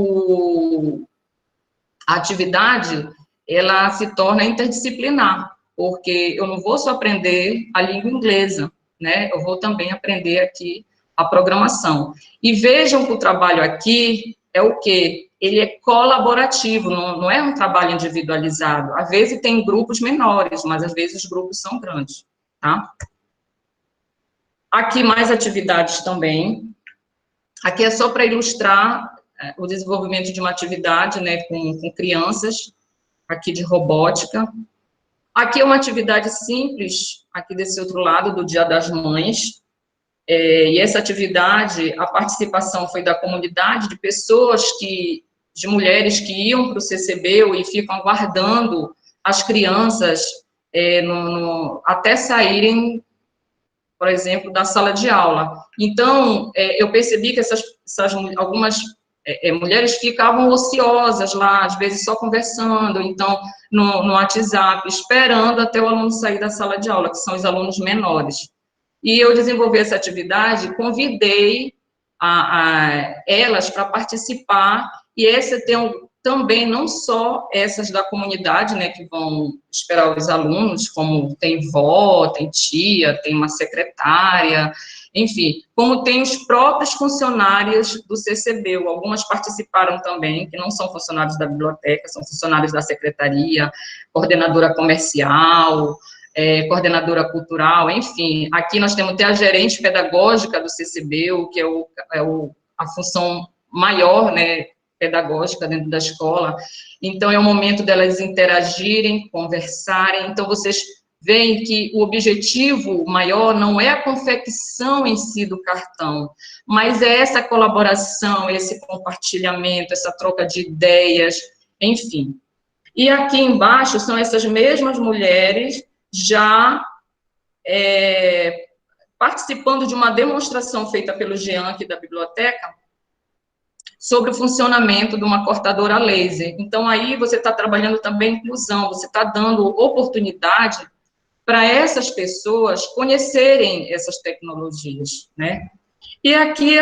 a atividade, ela se torna interdisciplinar, porque eu não vou só aprender a língua inglesa, né? Eu vou também aprender aqui a programação. E vejam que o trabalho aqui é o quê? Ele é colaborativo, não é um trabalho individualizado. Às vezes tem grupos menores, mas às vezes os grupos são grandes, tá? Aqui mais atividades também. Aqui é só para ilustrar o desenvolvimento de uma atividade, né, com crianças, aqui de robótica. Aqui é uma atividade simples, aqui desse outro lado, do Dia das Mães, e essa atividade, a participação foi da comunidade, de pessoas de mulheres que iam para o CCBio e ficam aguardando as crianças até saírem, por exemplo, da sala de aula. Então, eu percebi que algumas mulheres ficavam ociosas lá, às vezes só conversando, então, no WhatsApp, esperando até o aluno sair da sala de aula, que são os alunos menores. E eu desenvolvi essa atividade, convidei elas para participar, e essa também, não só essas da comunidade, né, que vão esperar os alunos, como tem vó, tem tia, tem uma secretária, enfim, como tem os próprios funcionários do CCBio, algumas participaram também, que não são funcionários da biblioteca, são funcionários da secretaria, coordenadora comercial, coordenadora cultural, enfim. Aqui nós temos até a gerente pedagógica do CCBio, que é a função maior, né, pedagógica dentro da escola. Então, é o momento delas interagirem, conversarem. Então, vocês veem que o objetivo maior não é a confecção em si do cartão, mas é essa colaboração, esse compartilhamento, essa troca de ideias, enfim. E aqui embaixo são essas mesmas mulheres já participando de uma demonstração feita pelo Jean aqui da biblioteca, sobre o funcionamento de uma cortadora laser. Então, aí você está trabalhando também inclusão, você está dando oportunidade para essas pessoas conhecerem essas tecnologias, né? E aqui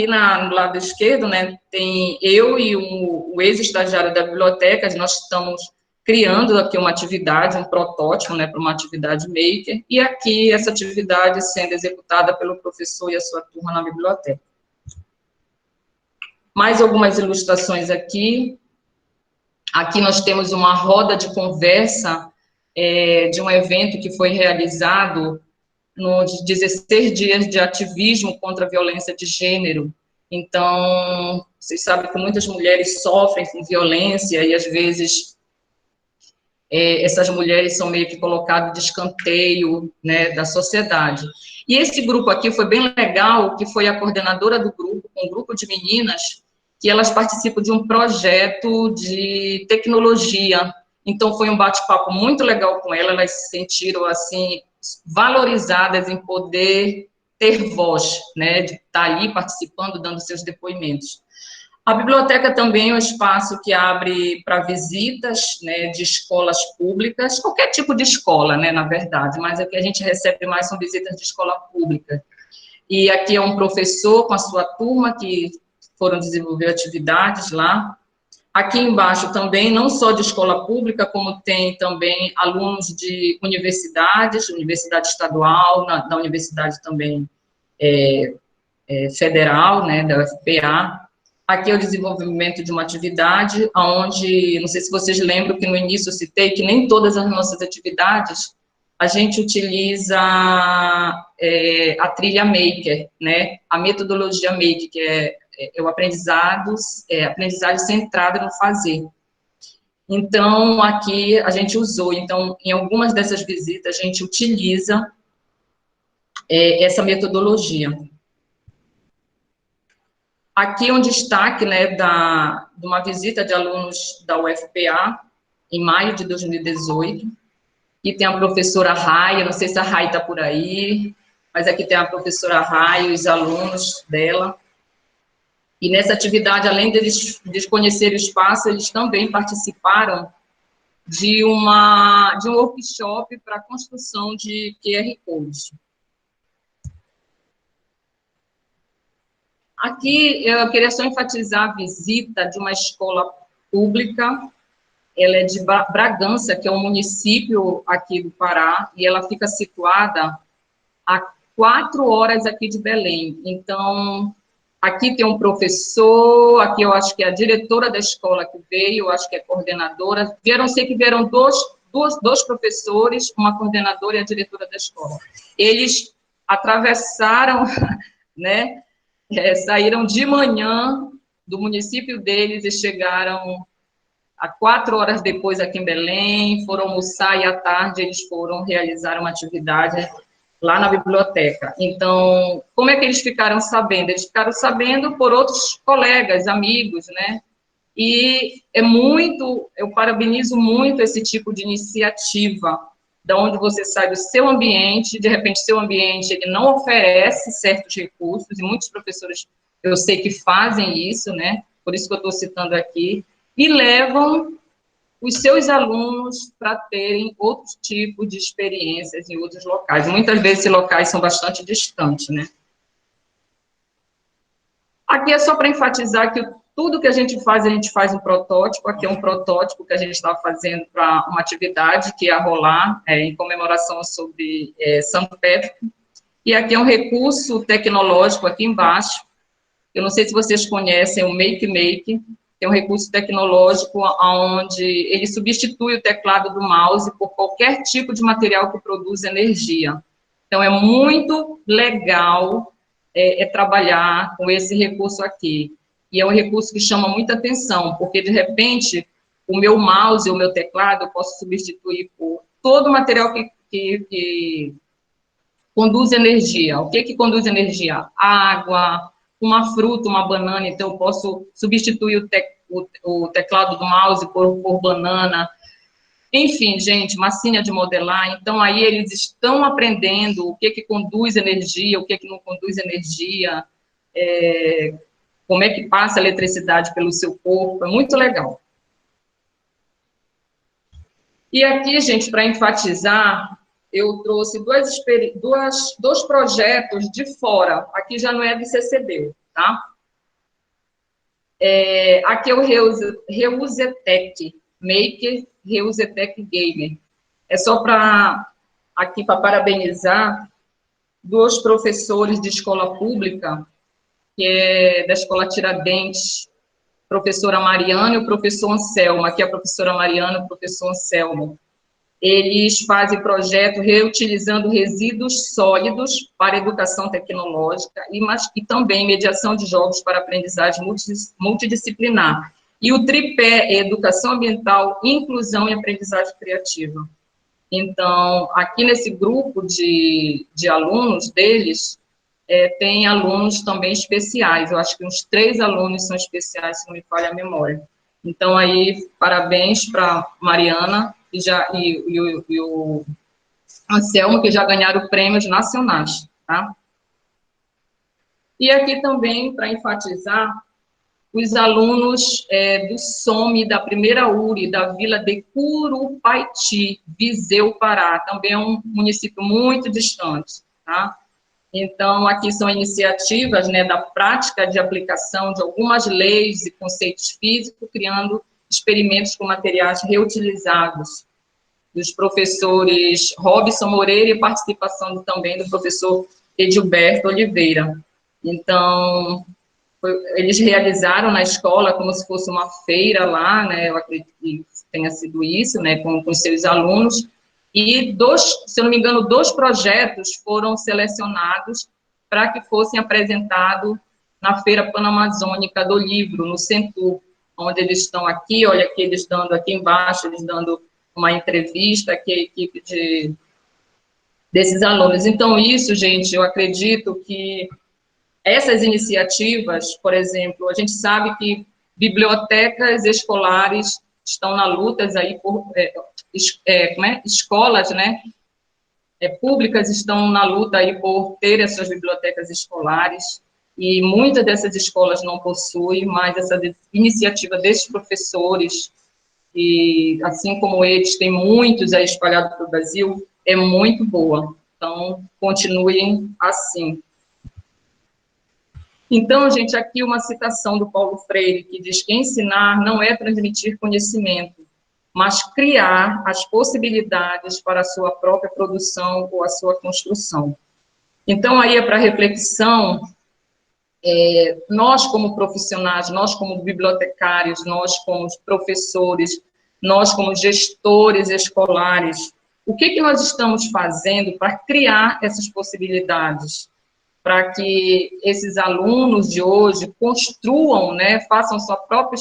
no lado esquerdo, né, tem eu e o ex-estagiário da biblioteca, nós estamos criando aqui uma atividade, um protótipo, né, para uma atividade maker, e aqui essa atividade sendo executada pelo professor e a sua turma na biblioteca. Mais algumas ilustrações aqui. Aqui nós temos uma roda de conversa de um evento que foi realizado nos 16 dias de ativismo contra a violência de gênero. Então, vocês sabem que muitas mulheres sofrem com violência e, às vezes, essas mulheres são meio que colocadas de escanteio, né, da sociedade. E esse grupo aqui foi bem legal, que foi a coordenadora do grupo, um grupo de meninas, que elas participam de um projeto de tecnologia. Então, foi um bate-papo muito legal com elas, elas se sentiram, assim, valorizadas em poder ter voz, né, de estar ali participando, dando seus depoimentos. A biblioteca também é um espaço que abre para visitas, né, de escolas públicas, qualquer tipo de escola, né, na verdade, mas o que a gente recebe mais são visitas de escola pública. E aqui é um professor com a sua turma que foram desenvolver atividades lá. Aqui embaixo também, não só de escola pública, como tem também alunos de universidades, universidade estadual, da universidade também federal, né, da UFPA. Aqui é o desenvolvimento de uma atividade onde, não sei se vocês lembram que no início eu citei que nem todas as nossas atividades a gente utiliza a trilha Maker, né, a metodologia Maker, que é o aprendizagem centrado no fazer. Então, aqui a gente usou, então, em algumas dessas visitas a gente utiliza essa metodologia. Aqui um destaque, né, de uma visita de alunos da UFPA, em maio de 2018, e tem a professora Rai, eu não sei se a Rai está por aí, mas aqui tem a professora Rai e os alunos dela. E nessa atividade, além deles conhecer o espaço, eles também participaram de um workshop para a construção de QR Codes. Aqui, eu queria só enfatizar a visita de uma escola pública, ela é de Bragança, que é um município aqui do Pará, e ela fica situada a 4 horas aqui de Belém. Então, aqui tem um professor, aqui eu acho que é a diretora da escola que veio, eu acho que é coordenadora. Sei que vieram dois professores, uma coordenadora e a diretora da escola. Eles atravessaram, né, saíram de manhã do município deles e chegaram a 4 horas depois aqui em Belém, foram almoçar e à tarde eles foram realizar uma atividade lá na biblioteca. Então, como é que eles ficaram sabendo? Eles ficaram sabendo por outros colegas, amigos, né? E eu parabenizo muito esse tipo de iniciativa, da onde você sai do seu ambiente, de repente seu ambiente ele não oferece certos recursos, e muitos professores eu sei que fazem isso, né? Por isso que eu estou citando aqui, e levam os seus alunos para terem outros tipos de experiências em outros locais. Muitas vezes esses locais são bastante distantes, né? Aqui é só para enfatizar que tudo que a gente faz um protótipo. Aqui é um protótipo que a gente está fazendo para uma atividade que ia rolar em comemoração sobre Santo Pedro. E aqui é um recurso tecnológico aqui embaixo. Eu não sei se vocês conhecem o Make, é um recurso tecnológico onde ele substitui o teclado do mouse por qualquer tipo de material que produza energia. Então, é muito legal trabalhar com esse recurso aqui. E é um recurso que chama muita atenção, porque, de repente, o meu mouse e o meu teclado eu posso substituir por todo o material que conduz energia. O que conduz energia? Água, uma fruta, uma banana, então eu posso substituir o teclado do mouse por banana. Enfim, gente, massinha de modelar. Então, aí eles estão aprendendo o que conduz energia, o que não conduz energia, como é que passa a eletricidade pelo seu corpo. É muito legal. E aqui, gente, para enfatizar, eu trouxe dois projetos de fora. Aqui já não é do CCB, tá? Aqui é o Reusetec, Maker Reusetec Gamer. É só para parabenizar 2 professores de escola pública, que é da Escola Tiradentes, professora Mariana e o professor Anselmo. Aqui é a professora Mariana e o professor Anselmo. Eles fazem projeto reutilizando resíduos sólidos para educação tecnológica e também mediação de jogos para aprendizagem multidisciplinar. E o tripé é educação ambiental, inclusão e aprendizagem criativa. Então, aqui nesse grupo de alunos deles, tem alunos também especiais. Eu acho que uns 3 alunos são especiais, se não me falha a memória. Então, aí, parabéns para Mariana e o Anselmo, que já ganharam prêmios nacionais, tá? E aqui também, para enfatizar, os alunos do SOME, da primeira URI, da vila de Curupaiti, Viseu, Pará, também é um município muito distante, tá? Então, aqui são iniciativas, né, da prática de aplicação de algumas leis e conceitos físicos, criando experimentos com materiais reutilizáveis, dos professores Robson Moreira e participação também do professor Edilberto Oliveira. Então, eles realizaram na escola como se fosse uma feira lá, né, eu acredito que tenha sido isso, né, com seus alunos, e se eu não me engano, 2 projetos foram selecionados para que fossem apresentados na Feira Panamazônica do Livro, no Centur, onde eles estão aqui, olha aqui, eles dando aqui embaixo, eles dando uma entrevista aqui, a equipe desses alunos. Então, isso, gente, eu acredito que essas iniciativas, por exemplo, a gente sabe que bibliotecas escolares estão na luta aí por escolas, né, públicas estão na luta aí por ter as suas bibliotecas escolares, e muitas dessas escolas não possuem, mas essa iniciativa desses professores, e assim como eles, tem muitos aí espalhados pelo Brasil, é muito boa. Então, continuem assim. Então, gente, aqui uma citação do Paulo Freire, que diz que ensinar não é transmitir conhecimento, mas criar as possibilidades para a sua própria produção ou a sua construção. Então, aí é para reflexão, nós como profissionais, nós como bibliotecários, nós como professores, nós como gestores escolares, o que nós estamos fazendo para criar essas possibilidades? Para que esses alunos de hoje construam, né, façam sua própria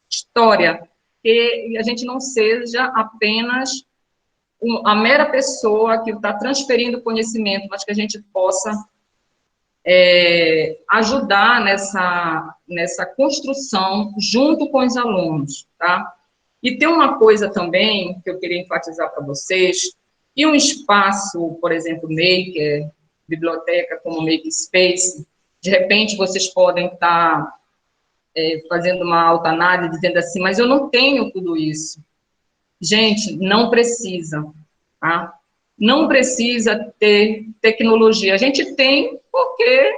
história, e a gente não seja apenas a mera pessoa que está transferindo conhecimento, mas que a gente possa ajudar nessa construção junto com os alunos, tá? E tem uma coisa também que eu queria enfatizar para vocês, e um espaço, por exemplo, maker, biblioteca como Makerspace, de repente vocês podem estar fazendo uma autoanálise, dizendo assim, mas eu não tenho tudo isso. Gente, não precisa, tá? Não precisa ter tecnologia. A gente tem porque,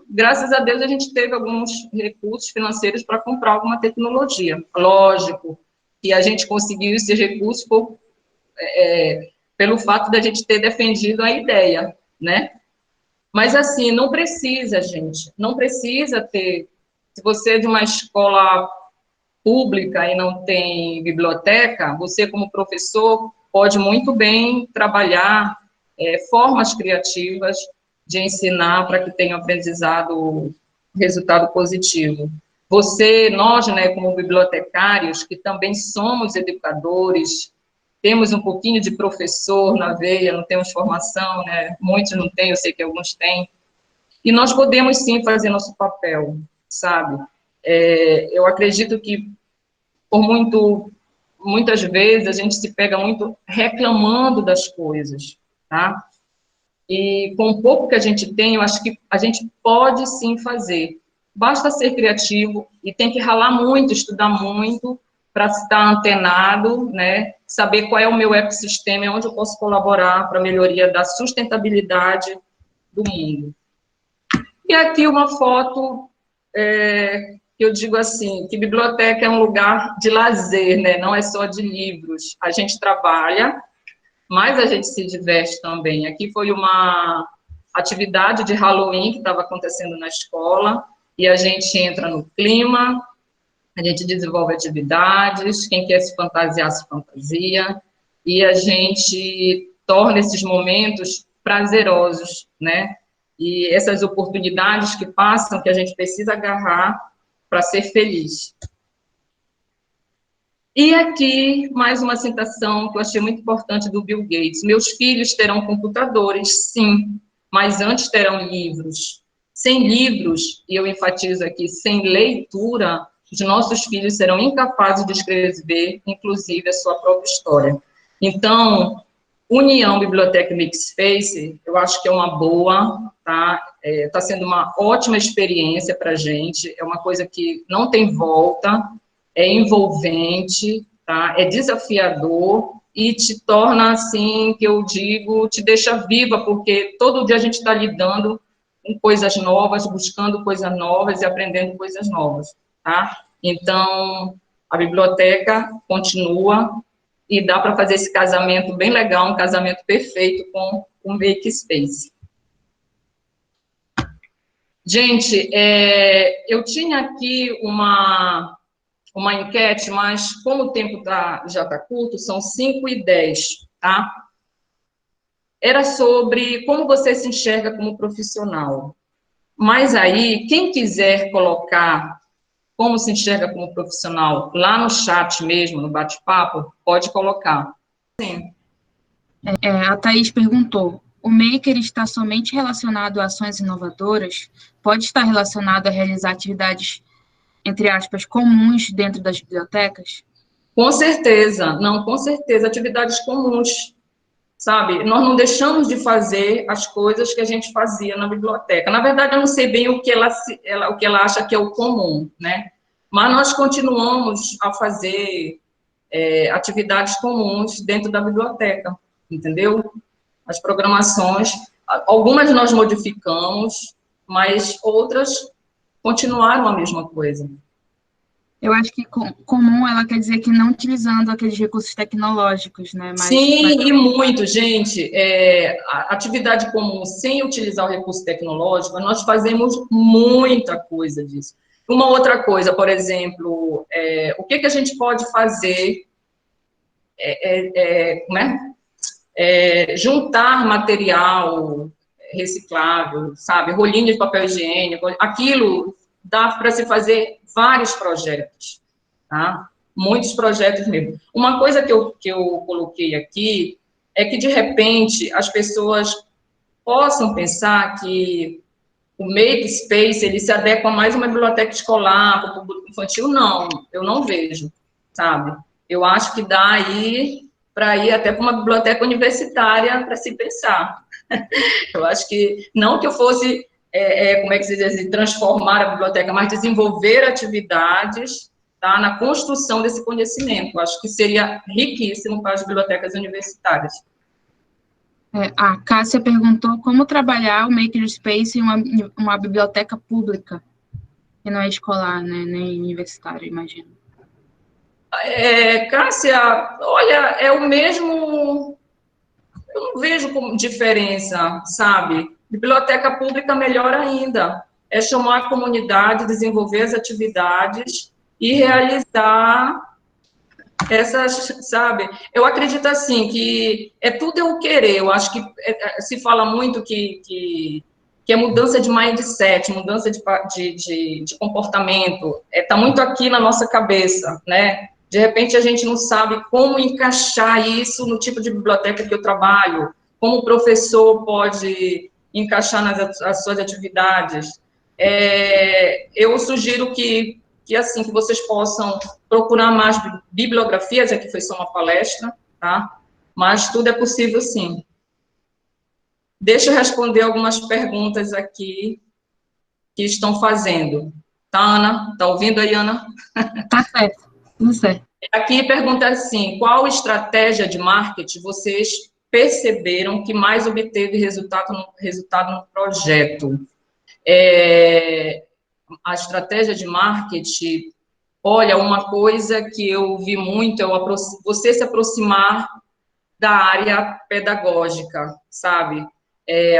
graças a Deus, a gente teve alguns recursos financeiros para comprar alguma tecnologia. Lógico que a gente conseguiu esses recursos pelo fato de a gente ter defendido a ideia, né? Mas, assim, não precisa, gente, não precisa ter. Se você é de uma escola pública e não tem biblioteca, você, como professor, pode muito bem trabalhar formas criativas de ensinar para que tenha um aprendizado, resultado positivo. Nós, né, como bibliotecários, que também somos educadores, temos um pouquinho de professor na veia, não temos formação, né? Muitos não têm, eu sei que alguns têm, e nós podemos sim fazer nosso papel, sabe? Eu acredito que muitas vezes a gente se pega muito reclamando das coisas, tá? E com o pouco que a gente tem, eu acho que a gente pode sim fazer. Basta ser criativo e tem que ralar muito, estudar muito, para estar antenado, né? Saber qual é o meu ecossistema, onde eu posso colaborar para a melhoria da sustentabilidade do mundo. E aqui uma foto que eu digo assim, que biblioteca é um lugar de lazer, né? Não é só de livros. A gente trabalha, mas a gente se diverte também. Aqui foi uma atividade de Halloween que estava acontecendo na escola, e a gente entra no clima, a gente desenvolve atividades, quem quer se fantasiar, se fantasia, e a gente torna esses momentos prazerosos, né? E essas oportunidades que passam, que a gente precisa agarrar para ser feliz. E aqui, mais uma citação que eu achei muito importante do Bill Gates. Meus filhos terão computadores, sim, mas antes terão livros. Sem livros, e eu enfatizo aqui, sem leitura, os nossos filhos serão incapazes de escrever, inclusive, a sua própria história. Então, União Biblioteca Makerspace, eu acho que é uma boa, tá? Está sendo uma ótima experiência para a gente, é uma coisa que não tem volta, é envolvente, tá? É desafiador e te torna, assim, que eu digo, te deixa viva, porque todo dia a gente está lidando com coisas novas, buscando coisas novas e aprendendo coisas novas, tá? Então, a biblioteca continua e dá para fazer esse casamento bem legal, um casamento perfeito com o Makerspace. Gente, eu tinha aqui uma enquete, mas como o tempo já está curto, são 5h10, tá? Era sobre como você se enxerga como profissional. Mas aí, quem quiser colocar como se enxerga como profissional lá no chat mesmo, no bate-papo, pode colocar. Sim. A Thaís perguntou, o maker está somente relacionado a ações inovadoras? Pode estar relacionado a realizar atividades, entre aspas, comuns dentro das bibliotecas? Com certeza, não, com certeza, atividades comuns, sabe? Nós não deixamos de fazer as coisas que a gente fazia na biblioteca. Na verdade, eu não sei bem o que o que ela acha que é o comum, né? Mas nós continuamos a fazer atividades comuns dentro da biblioteca, entendeu? As programações, algumas nós modificamos, mas outras continuaram a mesma coisa. Eu acho que comum ela quer dizer que não utilizando aqueles recursos tecnológicos, né? Sim, e muito, gente. A atividade comum, sem utilizar o recurso tecnológico, nós fazemos muita coisa disso. Uma outra coisa, por exemplo, o que a gente pode fazer, como juntar material reciclável, sabe, rolinho de papel higiênico, aquilo dá para se fazer vários projetos, tá? Muitos projetos mesmo. Uma coisa que eu coloquei aqui é que, de repente, as pessoas possam pensar que o Makespace, ele se adequa mais a uma biblioteca escolar, para o público infantil. Não, eu não vejo, sabe? Eu acho que dá aí para ir até para uma biblioteca universitária para se pensar. Eu acho que, não que eu fosse, como é que se diz assim, transformar a biblioteca, mas desenvolver atividades, tá, na construção desse conhecimento. Eu acho que seria riquíssimo para as bibliotecas universitárias. A Cássia perguntou como trabalhar o Makerspace em uma biblioteca pública, que não é escolar, né, nem universitária, imagino. Cássia, olha, é o mesmo. Eu não vejo como diferença, sabe? Biblioteca pública, melhor ainda. É chamar a comunidade, desenvolver as atividades e realizar essas, sabe? Eu acredito, assim, que tudo é o querer. Eu acho que se fala muito que é mudança de mindset, mudança de comportamento. Está muito aqui na nossa cabeça, né? De repente, a gente não sabe como encaixar isso no tipo de biblioteca que eu trabalho, como o professor pode encaixar as suas atividades. Eu sugiro assim, que vocês possam procurar mais bibliografias, aqui foi só uma palestra, tá? Mas tudo é possível, sim. Deixa eu responder algumas perguntas aqui que estão fazendo. Tá, Ana? Tá ouvindo aí, Ana? Tá certo, tudo certo. Aqui pergunta assim, qual estratégia de marketing vocês perceberam que mais obteve resultado no projeto? A estratégia de marketing, olha, uma coisa que eu vi muito é você se aproximar da área pedagógica, sabe?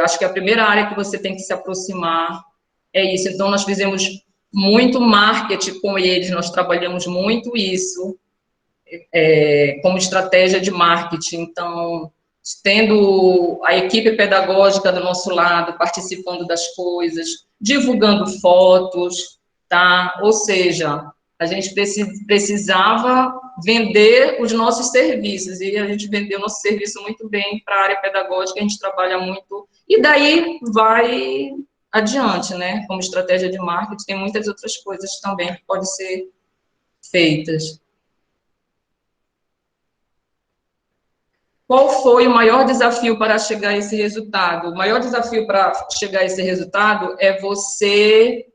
Acho que a primeira área que você tem que se aproximar é isso. Então, nós fizemos muito marketing com eles, nós trabalhamos muito isso, como estratégia de marketing. Então, tendo a equipe pedagógica do nosso lado, participando das coisas, divulgando fotos, tá? Ou seja, a gente precisava vender os nossos serviços, e a gente vendeu nosso serviço muito bem para a área pedagógica, a gente trabalha muito, e daí vai adiante, né? Como estratégia de marketing, tem muitas outras coisas também que podem ser feitas. Qual foi o maior desafio para chegar a esse resultado? O maior desafio para chegar a esse resultado é você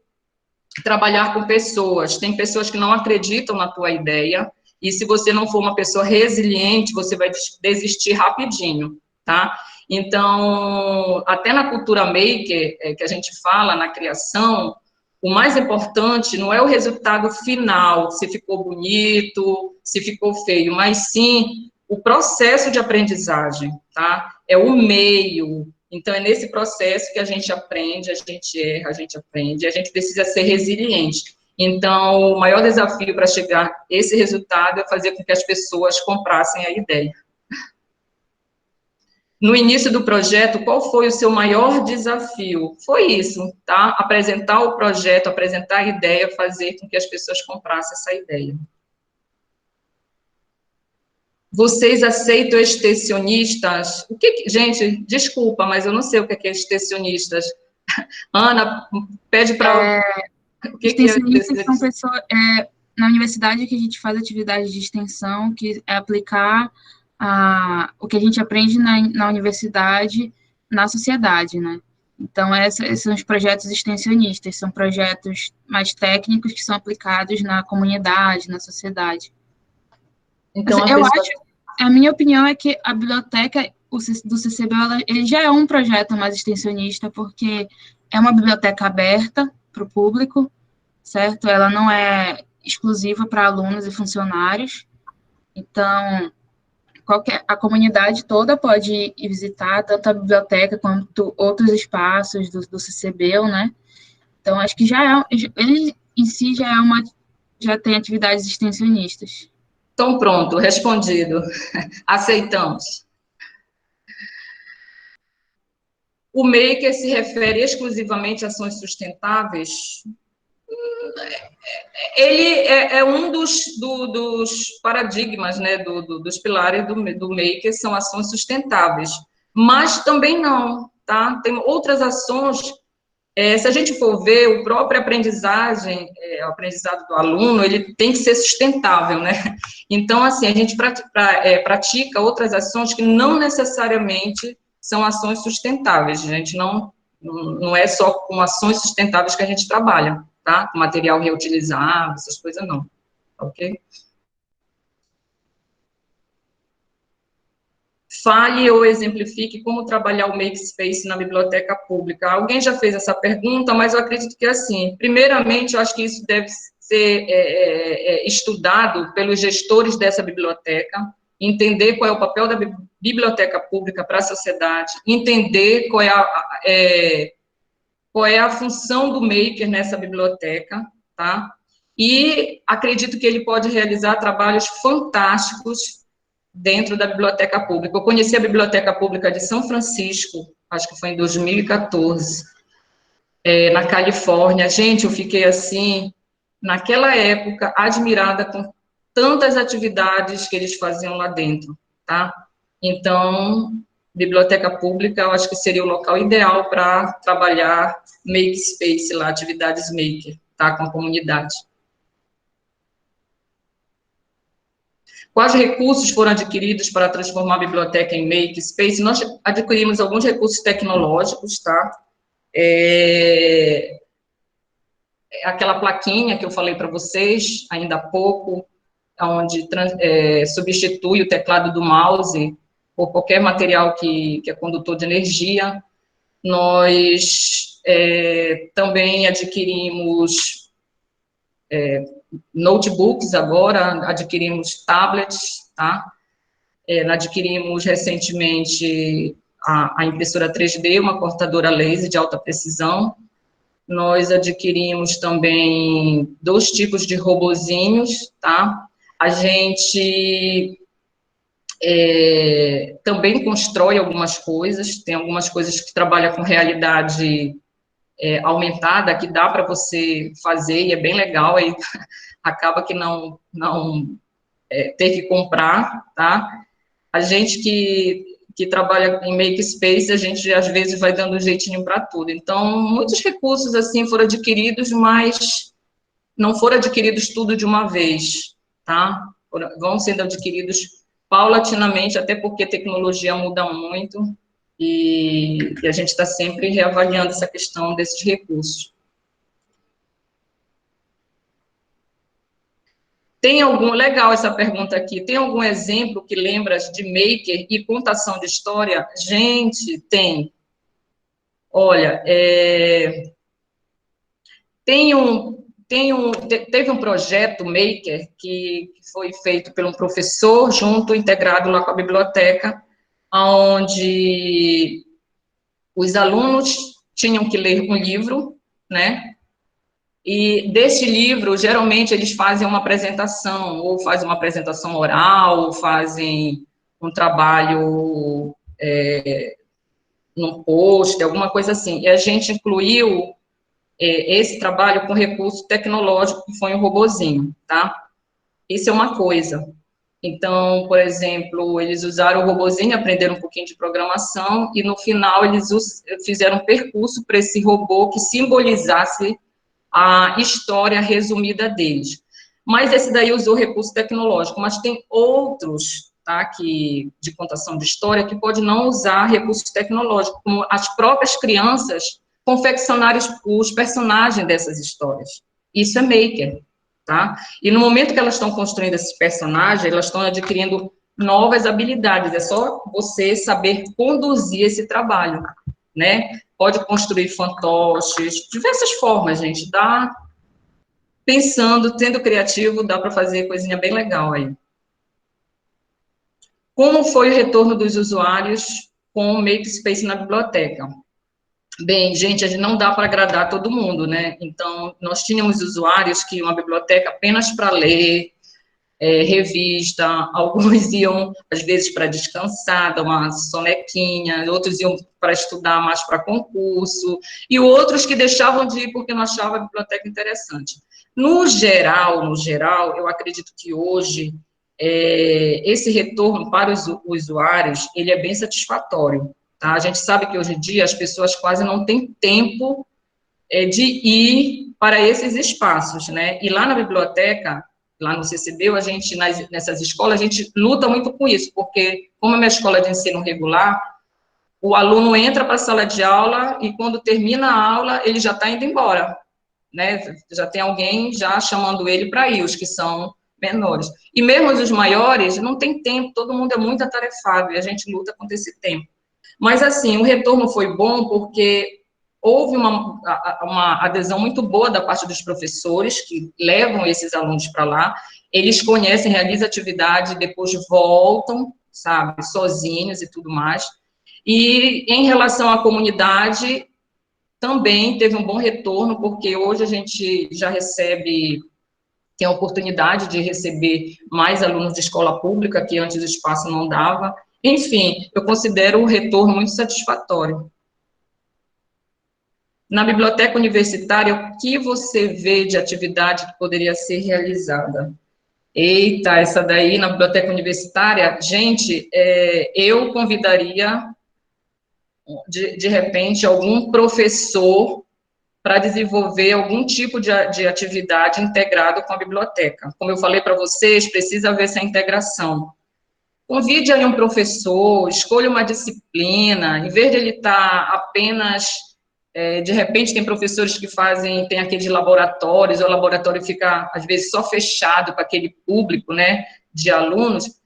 trabalhar com pessoas. Tem pessoas que não acreditam na tua ideia, e se você não for uma pessoa resiliente, você vai desistir rapidinho, tá? Então, até na cultura maker, que a gente fala, na criação, o mais importante não é o resultado final, se ficou bonito, se ficou feio, mas sim o processo de aprendizagem, tá? É o meio. Então, é nesse processo que a gente aprende, a gente erra, a gente aprende, e a gente precisa ser resiliente. Então, o maior desafio para chegar a esse resultado é fazer com que as pessoas comprassem a ideia. No início do projeto, qual foi o seu maior desafio? Foi isso, tá? Apresentar o projeto, apresentar a ideia, fazer com que as pessoas comprassem essa ideia. Vocês aceitam extensionistas? Gente, desculpa, mas eu não sei o que é extensionistas. Ana, pede para... O que é Extensionistas são extensionista? pessoas... na universidade que a gente faz atividade de extensão, que é aplicar o que a gente aprende na universidade na sociedade, né? Então, esses são os projetos extensionistas, são projetos mais técnicos que são aplicados na comunidade, na sociedade. Mas Então, a eu pessoa... acho, a minha opinião é que a biblioteca do CCB, ele já é um projeto mais extensionista, porque é uma biblioteca aberta para o público, certo? Ela não é exclusiva para alunos e funcionários, então a comunidade toda pode ir visitar, tanto a biblioteca quanto outros espaços do CCB, né? Então, acho que ele em si já tem atividades extensionistas. Então, pronto, respondido. Aceitamos. O maker se refere exclusivamente a ações sustentáveis? Ele é um dos paradigmas, né, dos pilares do maker, são ações sustentáveis. Mas também não, tá? Tem outras ações. Se a gente for ver, o próprio aprendizagem, o aprendizado do aluno, ele tem que ser sustentável, né? Então, assim, a gente pratica outras ações que não necessariamente são ações sustentáveis. A gente não é só com ações sustentáveis que a gente trabalha, tá? Com material reutilizável, essas coisas não, ok? Fale ou exemplifique como trabalhar o Makespace na biblioteca pública. Alguém já fez essa pergunta, mas eu acredito que, assim, primeiramente, eu acho que isso deve ser estudado pelos gestores dessa biblioteca, entender qual é o papel da biblioteca pública para a sociedade, entender qual é a função do maker nessa biblioteca, tá? E acredito que ele pode realizar trabalhos fantásticos dentro da biblioteca pública. Eu conheci a Biblioteca Pública de São Francisco, acho que foi em 2014, na Califórnia. Gente, eu fiquei assim, naquela época, admirada com tantas atividades que eles faziam lá dentro, tá? Então, biblioteca pública, eu acho que seria o local ideal para trabalhar makerspace lá, atividades maker, tá? Com a comunidade. Quais recursos foram adquiridos para transformar a biblioteca em makerspace? Nós adquirimos alguns recursos tecnológicos, tá? Aquela plaquinha que eu falei para vocês ainda há pouco, onde substitui o teclado do mouse por qualquer material que é condutor de energia. Nós também adquirimos notebooks agora, adquirimos tablets, tá? Adquirimos recentemente a impressora 3D, uma cortadora laser de alta precisão. Nós adquirimos também 2 tipos de robozinhos, tá? A gente também constrói algumas coisas, tem algumas coisas que trabalham com realidade aumentada, que dá para você fazer, e é bem legal, aí acaba que não ter que comprar, tá? A gente que trabalha em makerspace, a gente às vezes vai dando um jeitinho para tudo. Então, muitos recursos assim foram adquiridos, mas não foram adquiridos tudo de uma vez, tá? Vão sendo adquiridos paulatinamente, até porque a tecnologia muda muito e a gente está sempre reavaliando essa questão desses recursos. Legal essa pergunta aqui, tem algum exemplo que lembra de maker e contação de história? Gente, tem. Olha, teve um projeto maker que foi feito por um professor integrado lá com a biblioteca, onde os alunos tinham que ler um livro, né? E desse livro, geralmente, eles fazem uma apresentação, ou fazem uma apresentação oral, ou fazem um trabalho num post, alguma coisa assim. E a gente incluiu esse trabalho com recurso tecnológico, que foi um robozinho, tá? Isso é uma coisa. Então, por exemplo, eles usaram o robozinho, aprenderam um pouquinho de programação, e no final eles fizeram um percurso para esse robô que simbolizasse a história resumida deles. Mas esse daí usou recurso tecnológico, mas tem outros, tá, de contação de história, que pode não usar recursos tecnológicos, como as próprias crianças confeccionarem os personagens dessas histórias. Isso é maker, tá? E no momento que elas estão construindo esses personagens, elas estão adquirindo novas habilidades, é só você saber conduzir esse trabalho, né? Pode construir fantoches, diversas formas, gente, dá, pensando, tendo criativo, dá para fazer coisinha bem legal aí. Como foi o retorno dos usuários com o Makespace na biblioteca? Bem, gente, a gente não dá para agradar todo mundo, né? Então, nós tínhamos usuários que iam à biblioteca apenas para ler, revista, alguns iam, às vezes, para descansar, dar uma sonequinha, outros iam para estudar mais para concurso, e outros que deixavam de ir porque não achavam a biblioteca interessante. No geral, eu acredito que hoje, esse retorno para os usuários, ele é bem satisfatório, tá? A gente sabe que hoje em dia as pessoas quase não têm tempo de ir para esses espaços, né? E lá na biblioteca, lá no CCBio, a gente, nessas escolas, a gente luta muito com isso, porque, como é uma escola de ensino regular, o aluno entra para a sala de aula e, quando termina a aula, ele já está indo embora, né? Já tem alguém já chamando ele para ir, os que são menores. E mesmo os maiores, não tem tempo, todo mundo é muito atarefado, e a gente luta contra esse tempo. Mas, assim, o retorno foi bom porque houve uma adesão muito boa da parte dos professores, que levam esses alunos para lá, eles conhecem, realizam atividade, depois voltam, sabe, sozinhos e tudo mais. E, em relação à comunidade, também teve um bom retorno, porque hoje a gente já recebe, tem a oportunidade de receber mais alunos de escola pública, que antes o espaço não dava. Enfim, eu considero o retorno muito satisfatório. Na biblioteca universitária, o que você vê de atividade que poderia ser realizada? Eita, essa daí na biblioteca universitária, gente, eu convidaria, de repente, algum professor para desenvolver algum tipo de atividade integrado com a biblioteca. Como eu falei para vocês, precisa haver essa integração. Convide aí um professor, escolha uma disciplina, em vez de ele estar apenas, de repente tem professores que tem aqueles laboratórios, o laboratório fica, às vezes, só fechado para aquele público, né, de alunos,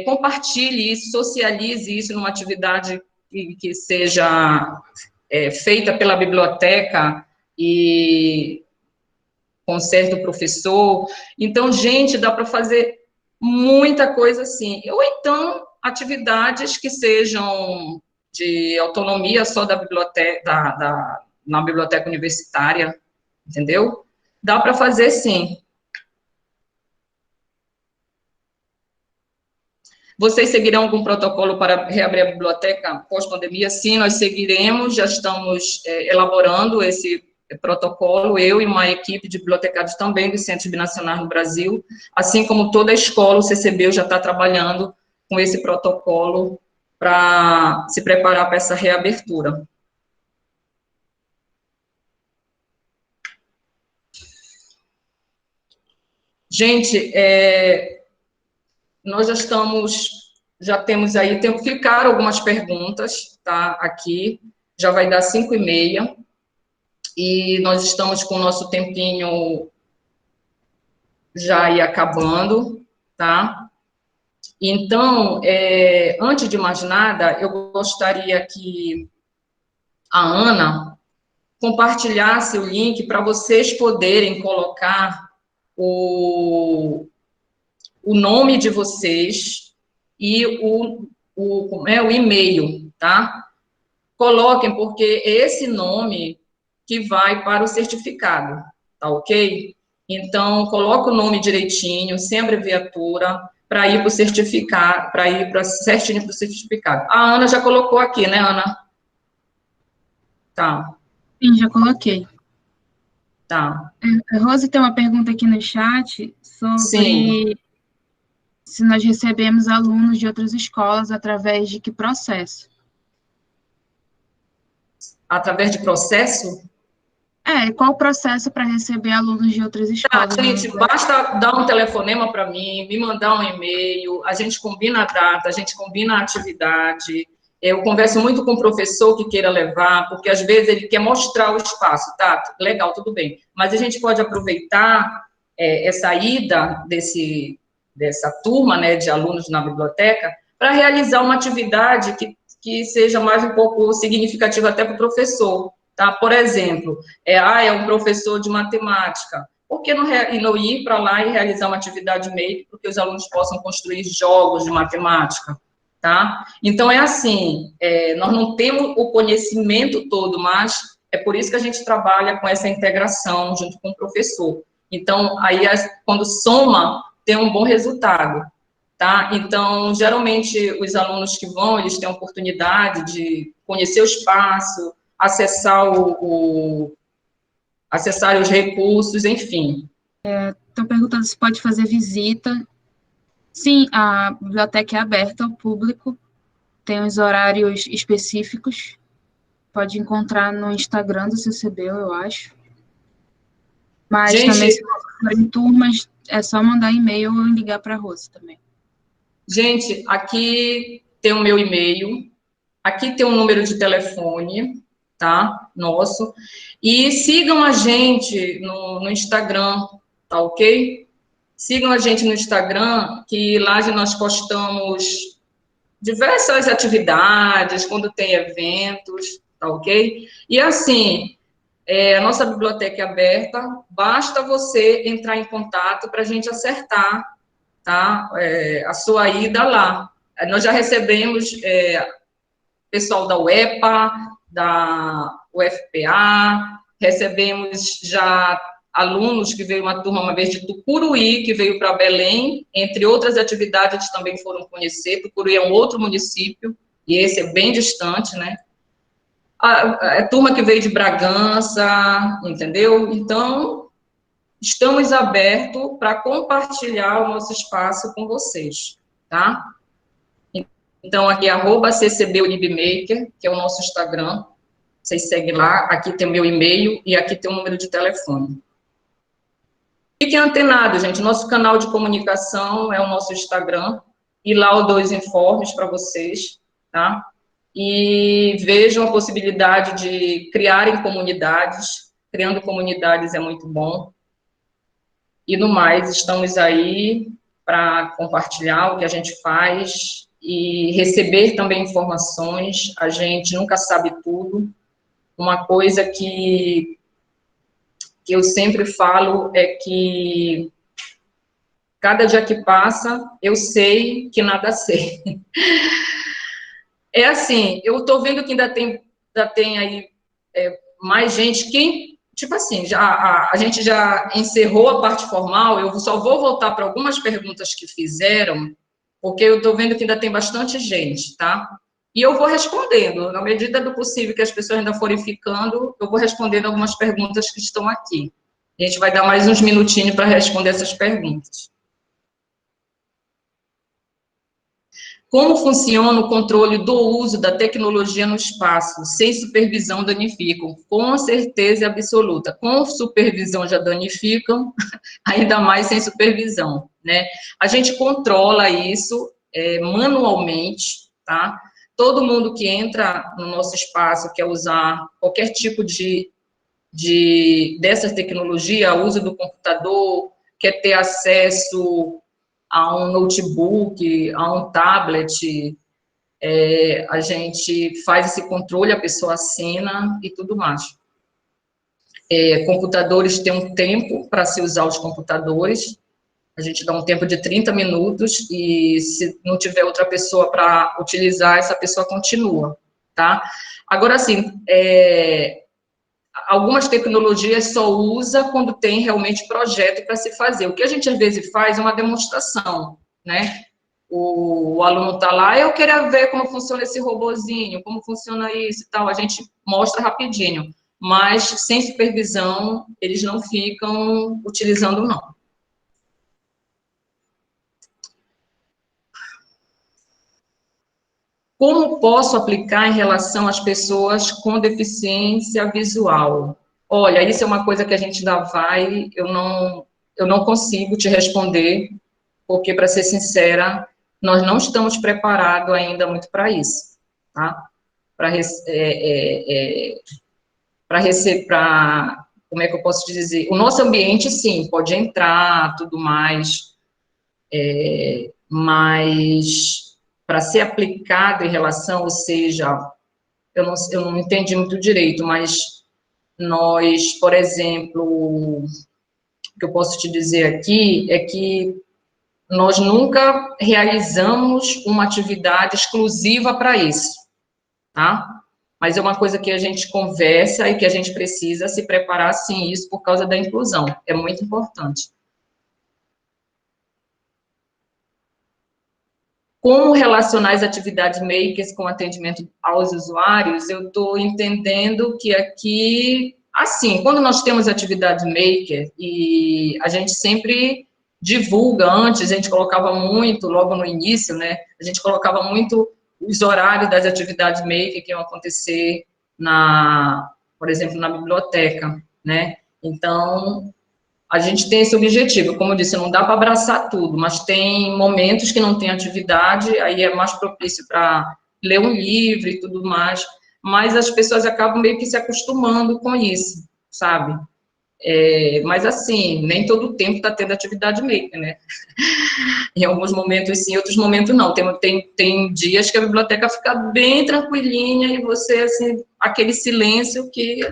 compartilhe isso, socialize isso numa atividade que seja feita pela biblioteca e com certo professor. Então, gente, dá para fazer muita coisa assim. Ou então, atividades que sejam de autonomia só da biblioteca, na biblioteca universitária, entendeu? Dá para fazer, sim. Vocês seguirão algum protocolo para reabrir a biblioteca pós-pandemia? Sim, nós seguiremos, já estamos elaborando esse protocolo, eu e uma equipe de bibliotecários também dos Centros Binacionais no Brasil, assim como toda a escola, o CCBio já está trabalhando com esse protocolo para se preparar para essa reabertura. Gente, nós já temos aí, ficaram algumas perguntas, tá, aqui, já vai dar 5h30, e nós estamos com o nosso tempinho já aí acabando, tá? Então, antes de mais nada, eu gostaria que a Ana compartilhasse o link para vocês poderem colocar o nome de vocês e o e-mail, tá? Coloquem, porque esse nome que vai para o certificado, tá ok? Então, coloca o nome direitinho, sem abreviatura, para ir para o certificado, para ir certinho para o certificado. A Ana já colocou aqui, né, Ana? Tá. Sim, já coloquei. Tá. A Rose tem uma pergunta aqui no chat sobre Sim. se nós recebemos alunos de outras escolas, através de que processo? Através de processo? Qual o processo para receber alunos de outras escolas? Gente, basta dar um telefonema para mim, me mandar um e-mail, a gente combina a data, a gente combina a atividade. Eu converso muito com o professor que queira levar, porque às vezes ele quer mostrar o espaço, tá? Legal, tudo bem. Mas a gente pode aproveitar essa ida dessa turma, né, de alunos na biblioteca, para realizar uma atividade que seja mais um pouco significativa até para o professor, tá? Por exemplo, é um professor de matemática, por que não ir para lá e realizar uma atividade meio para que os alunos possam construir jogos de matemática, tá? Então, é assim, nós não temos o conhecimento todo, mas é por isso que a gente trabalha com essa integração junto com o professor. Então, aí, quando soma, tem um bom resultado, tá? Então, geralmente, os alunos que vão, eles têm a oportunidade de conhecer o espaço, acessar acessar os recursos, enfim. Estão perguntando se pode fazer visita. Sim, a biblioteca é aberta ao público, tem os horários específicos, pode encontrar no Instagram do CCB, eu acho. Mas Gente, também, se for em turmas, é só mandar e-mail ou ligar para a Rose também. Gente, aqui tem o meu e-mail, aqui tem um número de telefone, tá? Nosso. E sigam a gente no Instagram, tá ok? Sigam a gente no Instagram, que lá nós postamos diversas atividades, quando tem eventos, tá ok? E assim, a nossa biblioteca é aberta, basta você entrar em contato para a gente acertar, tá? A sua ida lá. Nós já recebemos pessoal da UEPA, da UFPA, recebemos já alunos que veio uma turma uma vez de Tucuruí, que veio para Belém, entre outras atividades eles também foram conhecer. Tucuruí é um outro município, e esse é bem distante, né? A turma que veio de Bragança, entendeu? Então, estamos abertos para compartilhar o nosso espaço com vocês, tá? Então, aqui é @ccbunibmaker, que é o nosso Instagram. Vocês seguem lá, aqui tem o meu e-mail e aqui tem o número de telefone. Fiquem antenados, gente. Nosso canal de comunicação é o nosso Instagram, e lá eu dou os informes para vocês, tá? E vejam a possibilidade de criarem comunidades. Criando comunidades é muito bom. E no mais, estamos aí para compartilhar o que a gente faz e receber também informações. A gente nunca sabe tudo. Uma coisa que eu sempre falo é que cada dia que passa, eu sei que nada sei. É assim, eu estou vendo que ainda tem aí mais gente. Tipo assim, a gente já encerrou a parte formal, eu só vou voltar para algumas perguntas que fizeram, porque eu estou vendo que ainda tem bastante gente, tá? E eu vou respondendo, na medida do possível que as pessoas ainda forem ficando, eu vou respondendo algumas perguntas que estão aqui. A gente vai dar mais uns minutinhos para responder essas perguntas. Como funciona o controle do uso da tecnologia no espaço? Sem supervisão danificam? Com certeza absoluta. Com supervisão já danificam, ainda mais sem supervisão, né? A gente controla isso manualmente, tá? Todo mundo que entra no nosso espaço quer usar qualquer tipo dessa tecnologia, uso do computador, quer ter acesso a um notebook, a um tablet, a gente faz esse controle, a pessoa assina e tudo mais. Computadores têm um tempo para se usar os computadores, a gente dá um tempo de 30 minutos e se não tiver outra pessoa para utilizar, essa pessoa continua, tá? Agora, assim, algumas tecnologias só usa quando tem realmente projeto para se fazer. O que a gente às vezes faz é uma demonstração, né? O aluno está lá, eu quero ver como funciona esse robozinho, como funciona isso e tal, a gente mostra rapidinho, mas sem supervisão eles não ficam utilizando, não. Como posso aplicar em relação às pessoas com deficiência visual? Olha, isso é uma coisa que a gente ainda vai, eu não consigo te responder, porque, para ser sincera, nós não estamos preparados ainda muito para isso, tá? Para como é que eu posso te dizer? O nosso ambiente, sim, pode entrar, tudo mais, mas para ser aplicado em relação, ou seja, eu não entendi muito direito, mas nós, por exemplo, o que eu posso te dizer aqui é que nós nunca realizamos uma atividade exclusiva para isso, tá? Mas é uma coisa que a gente conversa e que a gente precisa se preparar, sim, isso por causa da inclusão. É muito importante. Como relacionar as atividades makers com atendimento aos usuários? Eu estou entendendo que aqui, assim, quando nós temos atividade maker, e a gente sempre divulga antes, a gente colocava muito, logo no início, né, a gente colocava muito os horários das atividades maker que iam acontecer por exemplo, na biblioteca, né, então, a gente tem esse objetivo, como eu disse, não dá para abraçar tudo, mas tem momentos que não tem atividade, aí é mais propício para ler um livro e tudo mais, mas as pessoas acabam meio que se acostumando com isso, sabe? Mas assim, nem todo o tempo está tendo atividade maker, né? Em alguns momentos sim, em outros momentos não. Tem dias que a biblioteca fica bem tranquilinha e você, assim, aquele silêncio que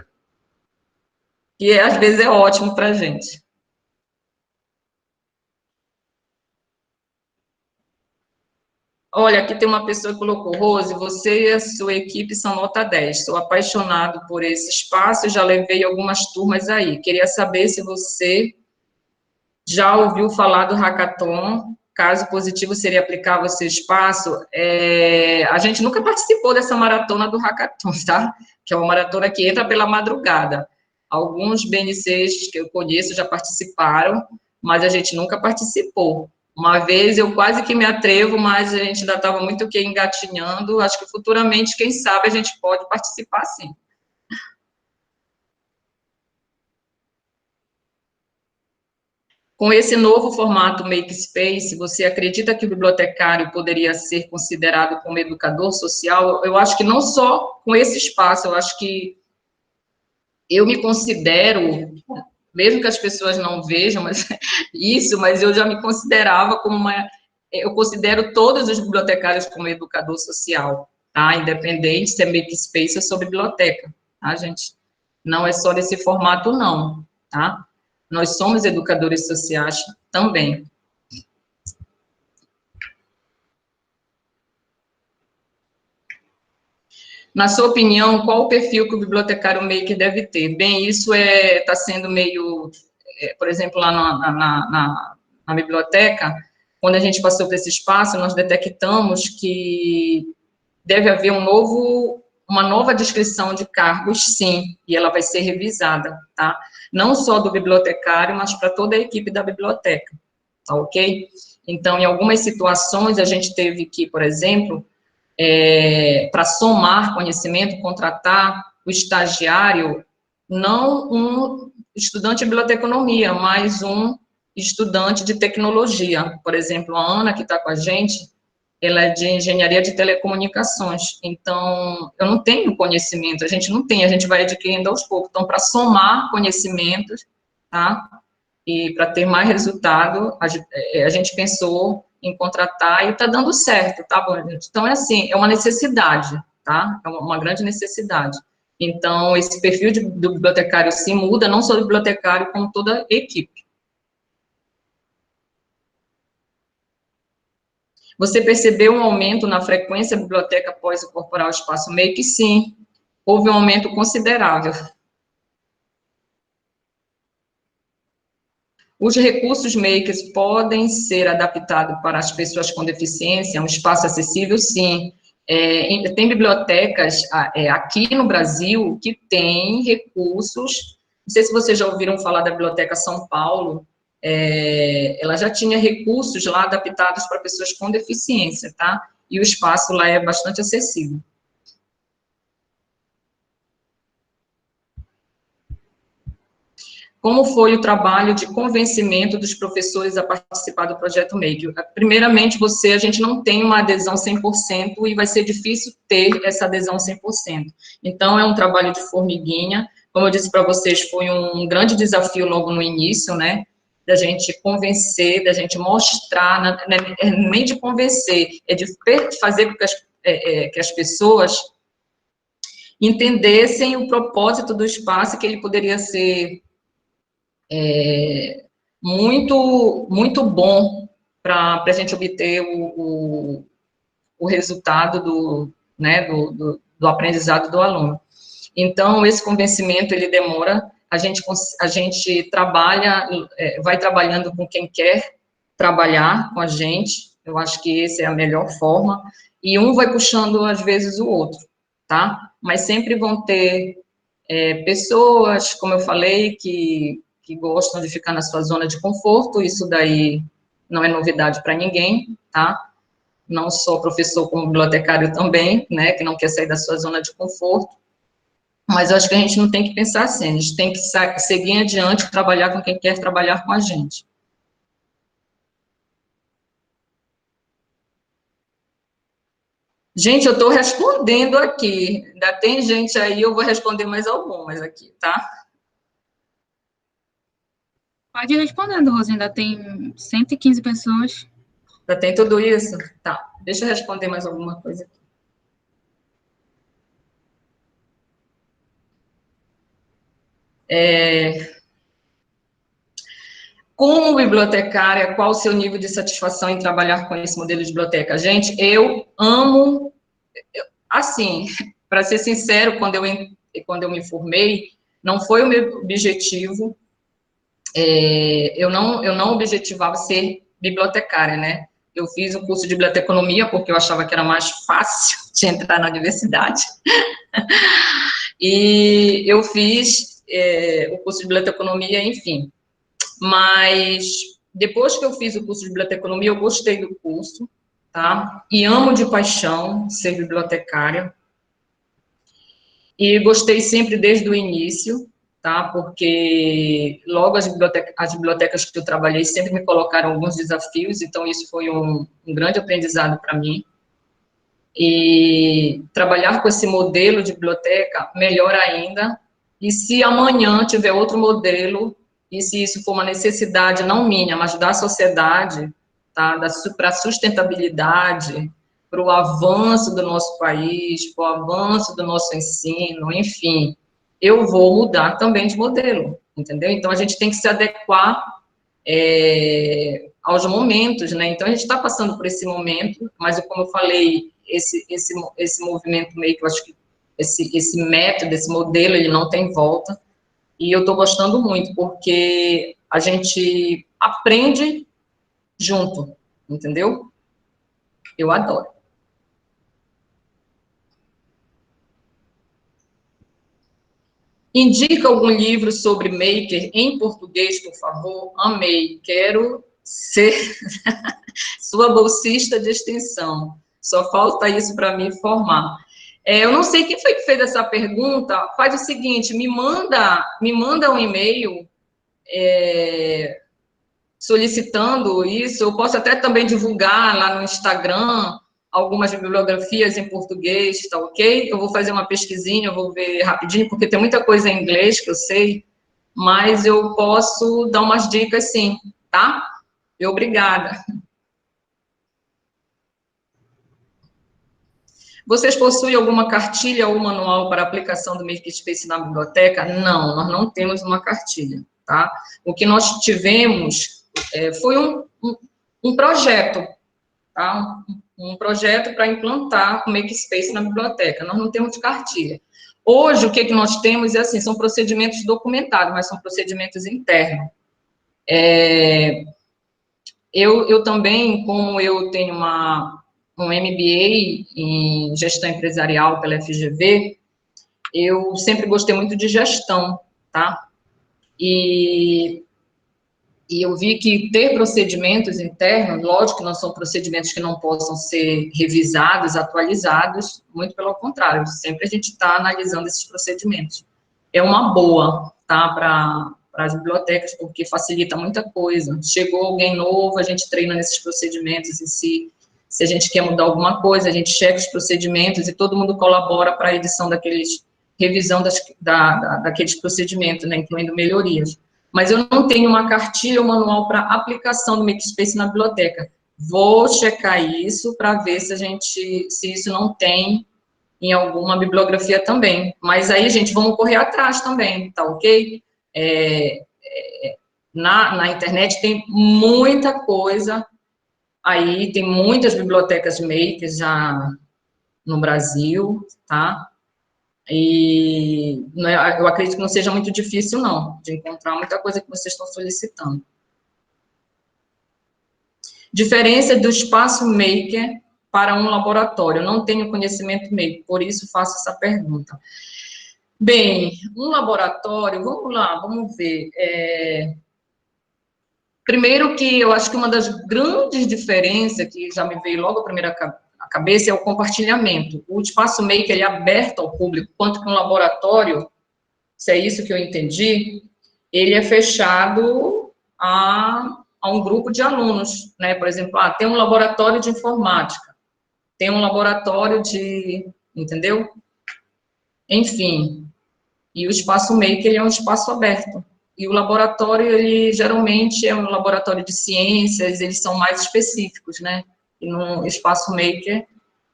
às vezes é ótimo para a gente. Olha, aqui tem uma pessoa que colocou, Rose, você e a sua equipe são nota 10. Sou apaixonado por esse espaço, já levei algumas turmas aí. Queria saber se você já ouviu falar do Hackathon, caso positivo seria aplicável ao seu espaço. A gente nunca participou dessa maratona do Hackathon, tá? Que é uma maratona que entra pela madrugada. Alguns BNCs que eu conheço já participaram, mas a gente nunca participou. Uma vez eu quase que me atrevo, mas a gente ainda estava muito que engatinhando. Acho que futuramente, quem sabe, a gente pode participar, sim. Com esse novo formato Makespace, você acredita que o bibliotecário poderia ser considerado como educador social? Eu acho que não só com esse espaço, eu acho que eu me considero, mesmo que as pessoas não vejam mas eu já me considerava como eu considero todos os bibliotecários como educador social, tá? Independente se é Makespace ou sou biblioteca, tá, gente? Não é só nesse formato, não, tá? Nós somos educadores sociais também. Na sua opinião, qual o perfil que o bibliotecário maker deve ter? Bem, isso está sendo meio, por exemplo, lá na biblioteca, quando a gente passou por esse espaço, nós detectamos que deve haver uma nova descrição de cargos, sim, e ela vai ser revisada, tá? Não só do bibliotecário, mas para toda a equipe da biblioteca, tá ok? Então, em algumas situações, a gente teve que, por exemplo, para somar conhecimento, contratar o estagiário, não um estudante de biblioteconomia, mas um estudante de tecnologia. Por exemplo, a Ana, que está com a gente, ela é de engenharia de telecomunicações, então, eu não tenho conhecimento, a gente não tem, a gente vai adquirindo aos poucos. Então, para somar conhecimentos, tá? E para ter mais resultado, a gente pensou em contratar e está dando certo, tá bom, gente? Então, é assim, é uma necessidade, tá? É uma grande necessidade. Então, esse perfil do bibliotecário se muda, não só do bibliotecário, como toda a equipe. Você percebeu um aumento na frequência da biblioteca após incorporar o espaço make? Sim, houve um aumento considerável. Os recursos makers podem ser adaptados para as pessoas com deficiência, um espaço acessível, sim. Tem bibliotecas aqui no Brasil que têm recursos, não sei se vocês já ouviram falar da Biblioteca São Paulo, ela já tinha recursos lá adaptados para pessoas com deficiência, tá? E o espaço lá é bastante acessível. Como foi o trabalho de convencimento dos professores a participar do Projeto Make? Primeiramente, a gente não tem uma adesão 100% e vai ser difícil ter essa adesão 100%. Então, é um trabalho de formiguinha. Como eu disse para vocês, foi um grande desafio logo no início, né? Da gente convencer, da gente mostrar, nem de convencer, é de fazer com que as pessoas entendessem o propósito do espaço, que ele poderia ser muito bom para a gente obter o resultado do aprendizado do aluno. Então, esse convencimento, ele demora, a gente trabalha, vai trabalhando com quem quer trabalhar com a gente, eu acho que essa é a melhor forma, e um vai puxando, às vezes, o outro, tá? Mas sempre vão ter pessoas, como eu falei, que gostam de ficar na sua zona de conforto, isso daí não é novidade para ninguém, tá? Não só professor, como bibliotecário também, né, que não quer sair da sua zona de conforto, mas eu acho que a gente não tem que pensar assim, a gente tem que seguir adiante, trabalhar com quem quer trabalhar com a gente. Gente, eu estou respondendo aqui, ainda tem gente aí, eu vou responder mais algumas aqui, tá? Pode ir respondendo, Rose, ainda tem 115 pessoas. Já tem tudo isso? Tá, deixa eu responder mais alguma coisa aqui. Como bibliotecária, qual o seu nível de satisfação em trabalhar com esse modelo de biblioteca? Gente, eu amo, assim, para ser sincero, quando eu me formei, não foi o meu objetivo, eu não objetivava ser bibliotecária, né? Eu fiz o curso de biblioteconomia porque eu achava que era mais fácil de entrar na universidade. E eu fiz o curso de biblioteconomia, enfim. Mas depois que eu fiz o curso de biblioteconomia, eu gostei do curso, tá? E amo de paixão ser bibliotecária. E gostei sempre desde o início, tá? Porque logo as bibliotecas que eu trabalhei sempre me colocaram alguns desafios, então isso foi um grande aprendizado para mim. E trabalhar com esse modelo de biblioteca, melhor ainda. E se amanhã tiver outro modelo, e se isso for uma necessidade, não minha, mas da sociedade, tá? Para a sustentabilidade, para o avanço do nosso país, para o avanço do nosso ensino, enfim, eu vou mudar também de modelo, entendeu? Então, a gente tem que se adequar aos momentos, né? Então, a gente está passando por esse momento, mas, como eu falei, esse movimento meio que eu acho que esse método, esse modelo, ele não tem volta, e eu estou gostando muito, porque a gente aprende junto, entendeu? Eu adoro. Indica algum livro sobre maker em português, por favor? Amei, quero ser sua bolsista de extensão. Só falta isso para me formar. Eu não sei quem foi que fez essa pergunta. Faz o seguinte, me manda um e-mail solicitando isso. Eu posso até também divulgar lá no Instagram algumas bibliografias em português, tá ok? Eu vou fazer uma pesquisinha, eu vou ver rapidinho, porque tem muita coisa em inglês que eu sei, mas eu posso dar umas dicas sim, tá? Obrigada. Vocês possuem alguma cartilha ou manual para aplicação do Makerspace na biblioteca? Não, nós não temos uma cartilha, tá? O que nós tivemos foi um projeto, tá? Um projeto para implantar o Makerspace na biblioteca. Nós não temos cartilha. Hoje, o que nós temos é assim, são procedimentos documentados, mas são procedimentos internos. Eu também, como eu tenho um MBA em gestão empresarial pela FGV, eu sempre gostei muito de gestão, tá? E E eu vi que ter procedimentos internos, lógico que não são procedimentos que não possam ser revisados, atualizados, muito pelo contrário, sempre a gente está analisando esses procedimentos. É uma boa, tá, para as bibliotecas, porque facilita muita coisa. Chegou alguém novo, a gente treina nesses procedimentos, e se a gente quer mudar alguma coisa, a gente checa os procedimentos e todo mundo colabora para a edição daqueles, revisão daqueles procedimentos, né, incluindo melhorias. Mas eu não tenho uma cartilha ou manual para aplicação do Makespace na biblioteca. Vou checar isso para ver se isso não tem em alguma bibliografia também. Mas aí, gente, vamos correr atrás também, tá ok? Na internet tem muita coisa, aí tem muitas bibliotecas makers já no Brasil, tá? E eu acredito que não seja muito difícil, não, de encontrar muita coisa que vocês estão solicitando. Diferença do espaço maker para um laboratório. Eu não tenho conhecimento maker, por isso faço essa pergunta. Bem, um laboratório, vamos lá, vamos ver. Primeiro que eu acho que uma das grandes diferenças, que já me veio logo a primeira cabeça, é o compartilhamento. O espaço maker, ele é aberto ao público, quanto que um laboratório, se é isso que eu entendi, ele é fechado a um grupo de alunos, né? Por exemplo, tem um laboratório de informática, tem um laboratório de, entendeu? Enfim, e o espaço maker, ele é um espaço aberto. E o laboratório, ele geralmente é um laboratório de ciências, eles são mais específicos, né? E no espaço maker,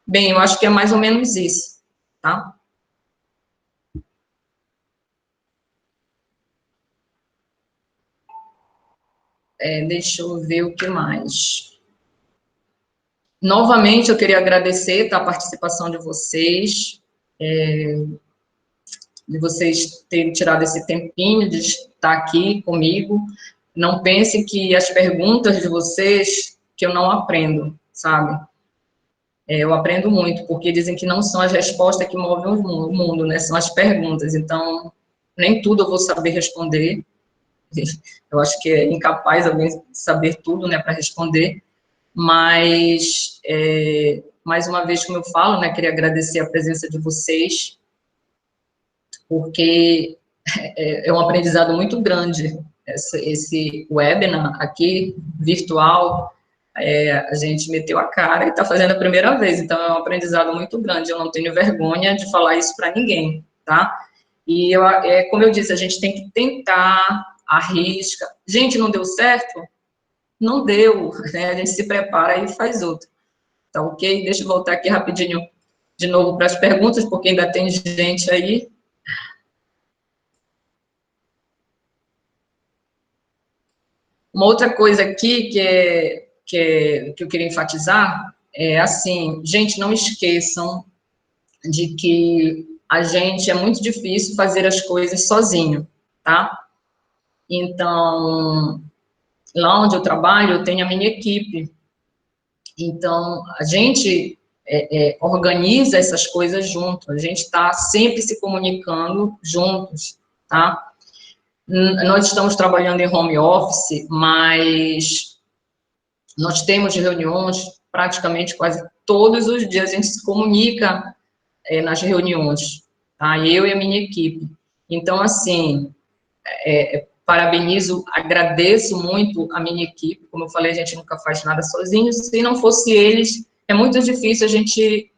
bem, eu acho que é mais ou menos isso, tá? Deixa eu ver o que mais. Novamente, eu queria agradecer, tá, a participação de vocês, de vocês terem tirado esse tempinho de estar aqui comigo. Não pensem que as perguntas de vocês, que eu não aprendo, sabe? Eu aprendo muito, porque dizem que não são as respostas que movem o mundo, né? São as perguntas. Então, nem tudo eu vou saber responder. Eu acho que é incapaz alguém saber tudo, né, para responder. Mas, mais uma vez, como eu falo, né, queria agradecer a presença de vocês, porque é um aprendizado muito grande, esse webinar aqui, virtual, a gente meteu a cara e está fazendo a primeira vez, então é um aprendizado muito grande, eu não tenho vergonha de falar isso para ninguém, tá? E, como eu disse, a gente tem que tentar, arrisca. Gente, não deu certo? Não deu, né? A gente se prepara e faz outro, tá ok? Deixa eu voltar aqui rapidinho de novo para as perguntas, porque ainda tem gente aí. Uma outra coisa aqui que eu queria enfatizar é assim, gente, não esqueçam de que a gente é muito difícil fazer as coisas sozinho, tá? Então, lá onde eu trabalho, eu tenho a minha equipe. Então, a gente organiza essas coisas junto, a gente está sempre se comunicando juntos, tá? Nós estamos trabalhando em home office, mas nós temos reuniões praticamente quase todos os dias, a gente se comunica nas reuniões, tá? Eu e a minha equipe. Então, assim, parabenizo, agradeço muito a minha equipe, como eu falei, a gente nunca faz nada sozinho, se não fosse eles, é muito difícil a gente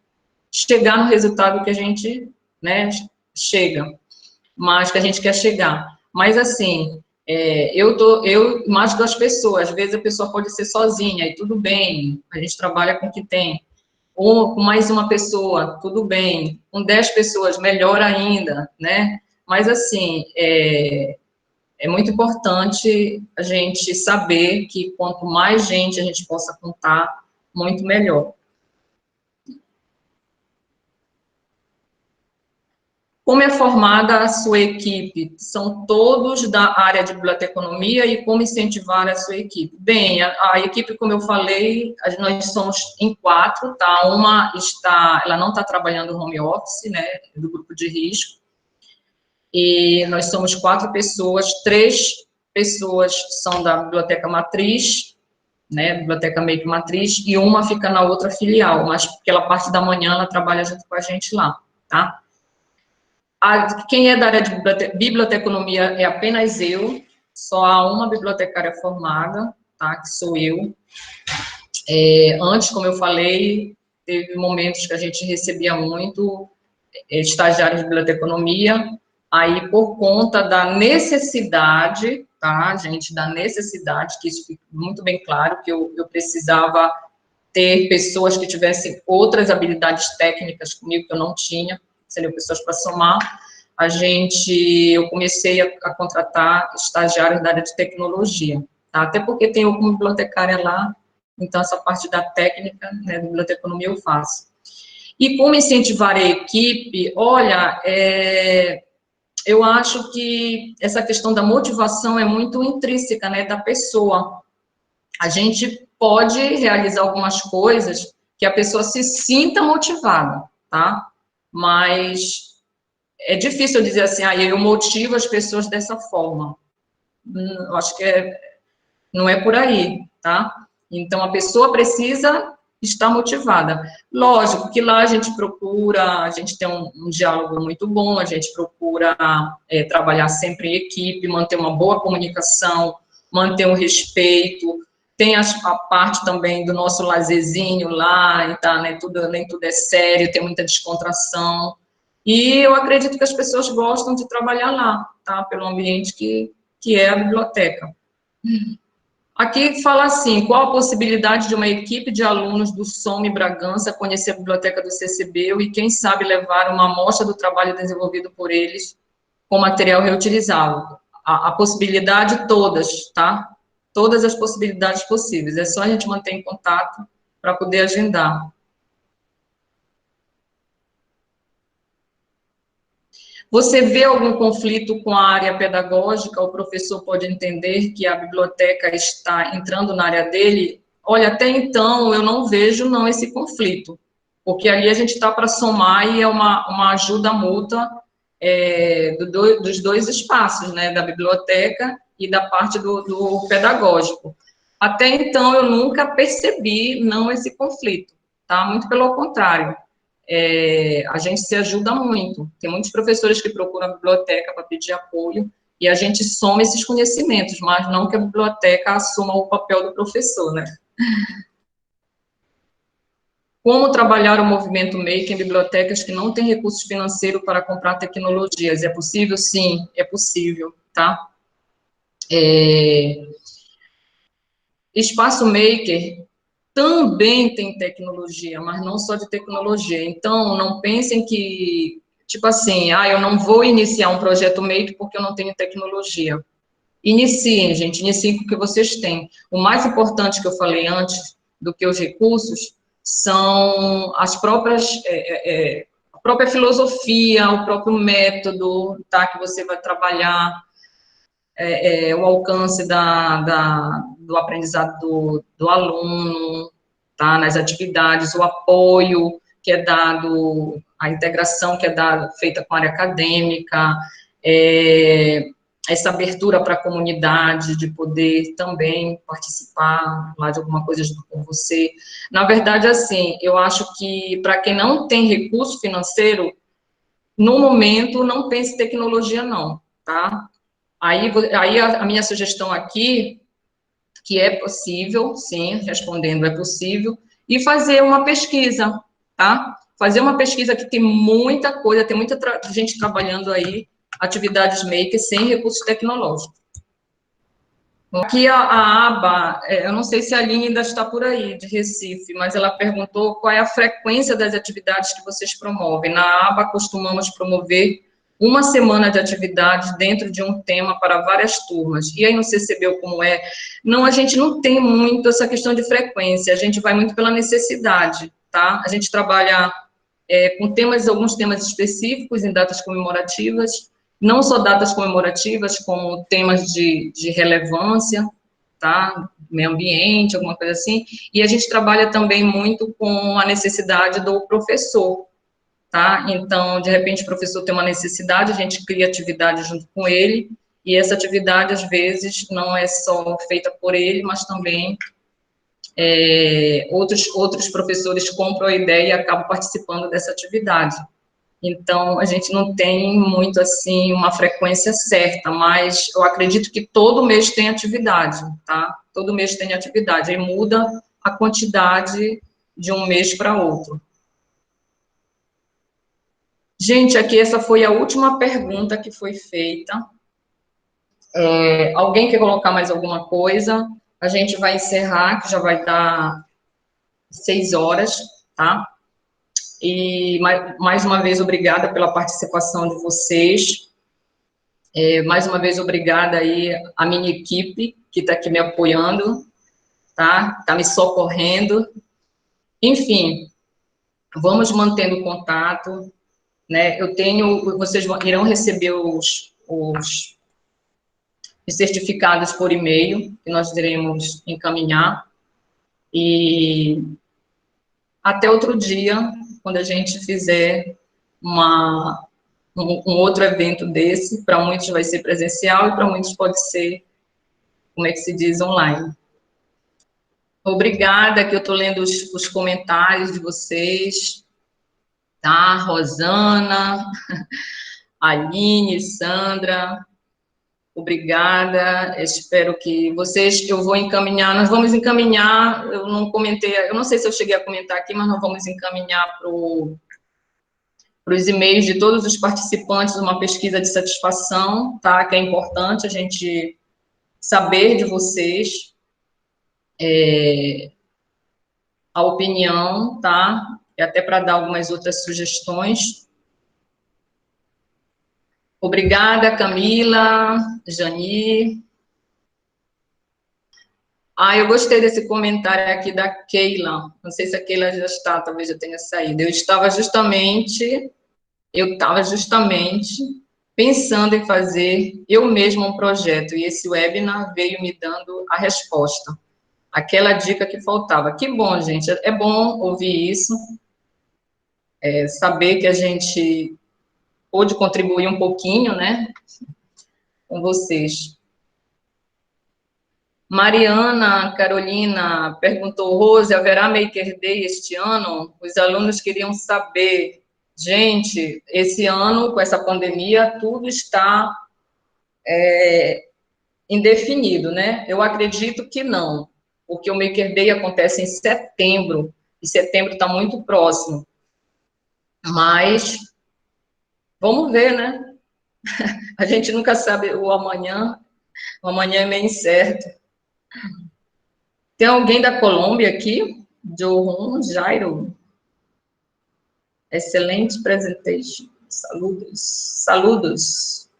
chegar no resultado que a gente, né, chega, mas que a gente quer chegar. Mas, assim, eu imagino as pessoas, às vezes a pessoa pode ser sozinha, e tudo bem, a gente trabalha com o que tem, ou com mais uma pessoa, tudo bem, com 10 pessoas, melhor ainda, né? Mas, assim, é muito importante a gente saber que quanto mais gente a gente possa contar, muito melhor. Como é formada a sua equipe? São todos da área de biblioteconomia e como incentivar a sua equipe? Bem, a equipe, como eu falei, nós somos em 4, tá? Ela não está trabalhando home office, né, do grupo de risco, e nós somos 4 pessoas, 3 pessoas são da biblioteca matriz, né, biblioteca meio que matriz, e uma fica na outra filial, mas pela parte da manhã ela trabalha junto com a gente lá, tá? Quem é da área de biblioteconomia é apenas eu, só há uma bibliotecária formada, tá, que sou eu. Antes, como eu falei, teve momentos que a gente recebia muito estagiários de biblioteconomia, aí por conta da necessidade, tá, gente, da necessidade, que isso fica muito bem claro, que eu precisava ter pessoas que tivessem outras habilidades técnicas comigo, que eu não tinha, seriam pessoas para somar, eu comecei a contratar estagiários da área de tecnologia, tá? Até porque tem eu como bibliotecária lá, então essa parte da técnica, né, da biblioteconomia eu faço. E como incentivar a equipe, olha, eu acho que essa questão da motivação é muito intrínseca, né, da pessoa. A gente pode realizar algumas coisas que a pessoa se sinta motivada, tá? Mas é difícil eu dizer assim, eu motivo as pessoas dessa forma. Eu acho que não é por aí, tá? Então, a pessoa precisa estar motivada. Lógico que lá a gente tem um diálogo muito bom, a gente procura trabalhar sempre em equipe, manter uma boa comunicação, manter um respeito, tem a parte também do nosso lazerzinho lá, tá, né, nem tudo é sério, tem muita descontração, e eu acredito que as pessoas gostam de trabalhar lá, tá, pelo ambiente que é a biblioteca. Aqui fala assim, qual a possibilidade de uma equipe de alunos do SOME Bragança conhecer a biblioteca do CCBio e, quem sabe, levar uma amostra do trabalho desenvolvido por eles com material reutilizável? A possibilidade todas, tá? Todas as possibilidades possíveis. É só a gente manter em contato para poder agendar. Você vê algum conflito com a área pedagógica? O professor pode entender que a biblioteca está entrando na área dele? Olha, até então, eu não vejo não esse conflito, porque ali a gente está para somar e é uma ajuda mútua dos dois espaços, né, da biblioteca e da parte do pedagógico. Até então, eu nunca percebi não esse conflito, tá? Muito pelo contrário. A gente se ajuda muito. Tem muitos professores que procuram a biblioteca para pedir apoio e a gente soma esses conhecimentos, mas não que a biblioteca assuma o papel do professor, né? Como trabalhar o movimento Make em bibliotecas que não têm recursos financeiros para comprar tecnologias? É possível? Sim, é possível, tá? Espaço Maker também tem tecnologia, mas não só de tecnologia. Então, não pensem que, tipo assim, eu não vou iniciar um projeto Maker porque eu não tenho tecnologia. Iniciem, gente, iniciem com o que vocês têm. O mais importante que eu falei antes do que os recursos são as próprias, a própria filosofia, o próprio método, tá, que você vai trabalhar, o alcance do aprendizado do aluno, tá, nas atividades, o apoio que é dado, a integração que é dada, feita com a área acadêmica, essa abertura para a comunidade, de poder também participar lá de alguma coisa junto com você. Na verdade, assim, eu acho que para quem não tem recurso financeiro, no momento, não pense em tecnologia, não, tá? Aí a minha sugestão aqui, que é possível, sim, respondendo, é possível, e fazer uma pesquisa, tá? Fazer uma pesquisa que tem muita coisa, tem muita gente trabalhando aí, atividades maker sem recursos tecnológicos. Aqui a aba, eu não sei se a Aline ainda está por aí, de Recife, mas ela perguntou qual é a frequência das atividades que vocês promovem. Na aba, costumamos promover uma semana de atividades dentro de um tema para várias turmas. E aí no CCBio como é? Não, a gente não tem muito essa questão de frequência, a gente vai muito pela necessidade, tá? A gente trabalha com alguns temas específicos em datas comemorativas, não só datas comemorativas, como temas de relevância, tá? Meio ambiente, alguma coisa assim, e a gente trabalha também muito com a necessidade do professor, tá? Então, de repente, o professor tem uma necessidade, a gente cria atividade junto com ele, e essa atividade, às vezes, não é só feita por ele, mas também outros professores compram a ideia e acabam participando dessa atividade. Então, a gente não tem muito, assim, uma frequência certa, mas eu acredito que todo mês tem atividade, tá? Todo mês tem atividade, aí muda a quantidade de um mês para outro. Gente, aqui essa foi a última pergunta que foi feita. Alguém quer colocar mais alguma coisa? A gente vai encerrar, que já vai dar 6 horas, tá? E mais uma vez, obrigada pela participação de vocês. Mais uma vez, obrigada aí à minha equipe, que está aqui me apoiando, tá? Está me socorrendo. Enfim, vamos mantendo contato, né? Vocês irão receber os certificados por e-mail, que nós iremos encaminhar. E até outro dia, quando a gente fizer um outro evento desse, para muitos vai ser presencial e para muitos pode ser, como é que se diz, online. Obrigada, que eu estou lendo os comentários de vocês, tá? Rosana, Aline, Sandra, obrigada, espero que vocês, eu vou encaminhar, nós vamos encaminhar, eu não comentei, eu não sei se eu cheguei a comentar aqui, mas nós vamos encaminhar para os e-mails de todos os participantes uma pesquisa de satisfação, tá? Que é importante a gente saber de vocês a opinião, tá? E até para dar algumas outras sugestões. Obrigada, Camila, Jani. Eu gostei desse comentário aqui da Keila. Não sei se a Keila já está, talvez já tenha saído. Eu estava justamente pensando em fazer eu mesma um projeto, e esse webinar veio me dando a resposta. Aquela dica que faltava. Que bom, gente. É bom ouvir isso. Saber que a gente pôde contribuir um pouquinho, né, com vocês. Mariana Carolina perguntou, Rose, haverá Maker Day este ano? Os alunos queriam saber. Gente, esse ano, com essa pandemia, tudo está indefinido, né? Eu acredito que não, porque o Maker Day acontece em setembro, e setembro está muito próximo. Mas, vamos ver, né? A gente nunca sabe o amanhã é meio incerto. Tem alguém da Colômbia aqui? Johun Jairo. Excelente presentation. Saludos.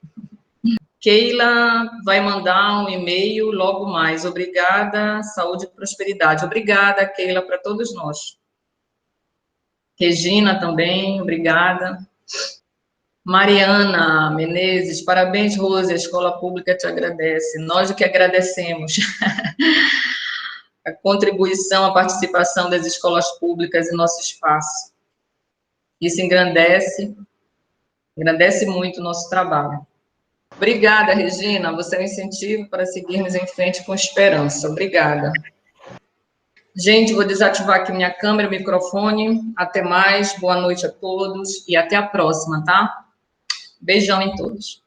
Keila vai mandar um e-mail logo mais. Obrigada, saúde e prosperidade. Obrigada, Keila, para todos nós. Regina também, obrigada. Mariana Menezes, parabéns, Rose, a escola pública te agradece. Nós o que agradecemos. A contribuição, a participação das escolas públicas em nosso espaço. Isso engrandece muito o nosso trabalho. Obrigada, Regina, você é um incentivo para seguirmos em frente com esperança. Obrigada. Gente, vou desativar aqui minha câmera, microfone. Até mais, boa noite a todos e até a próxima, tá? Beijão em todos.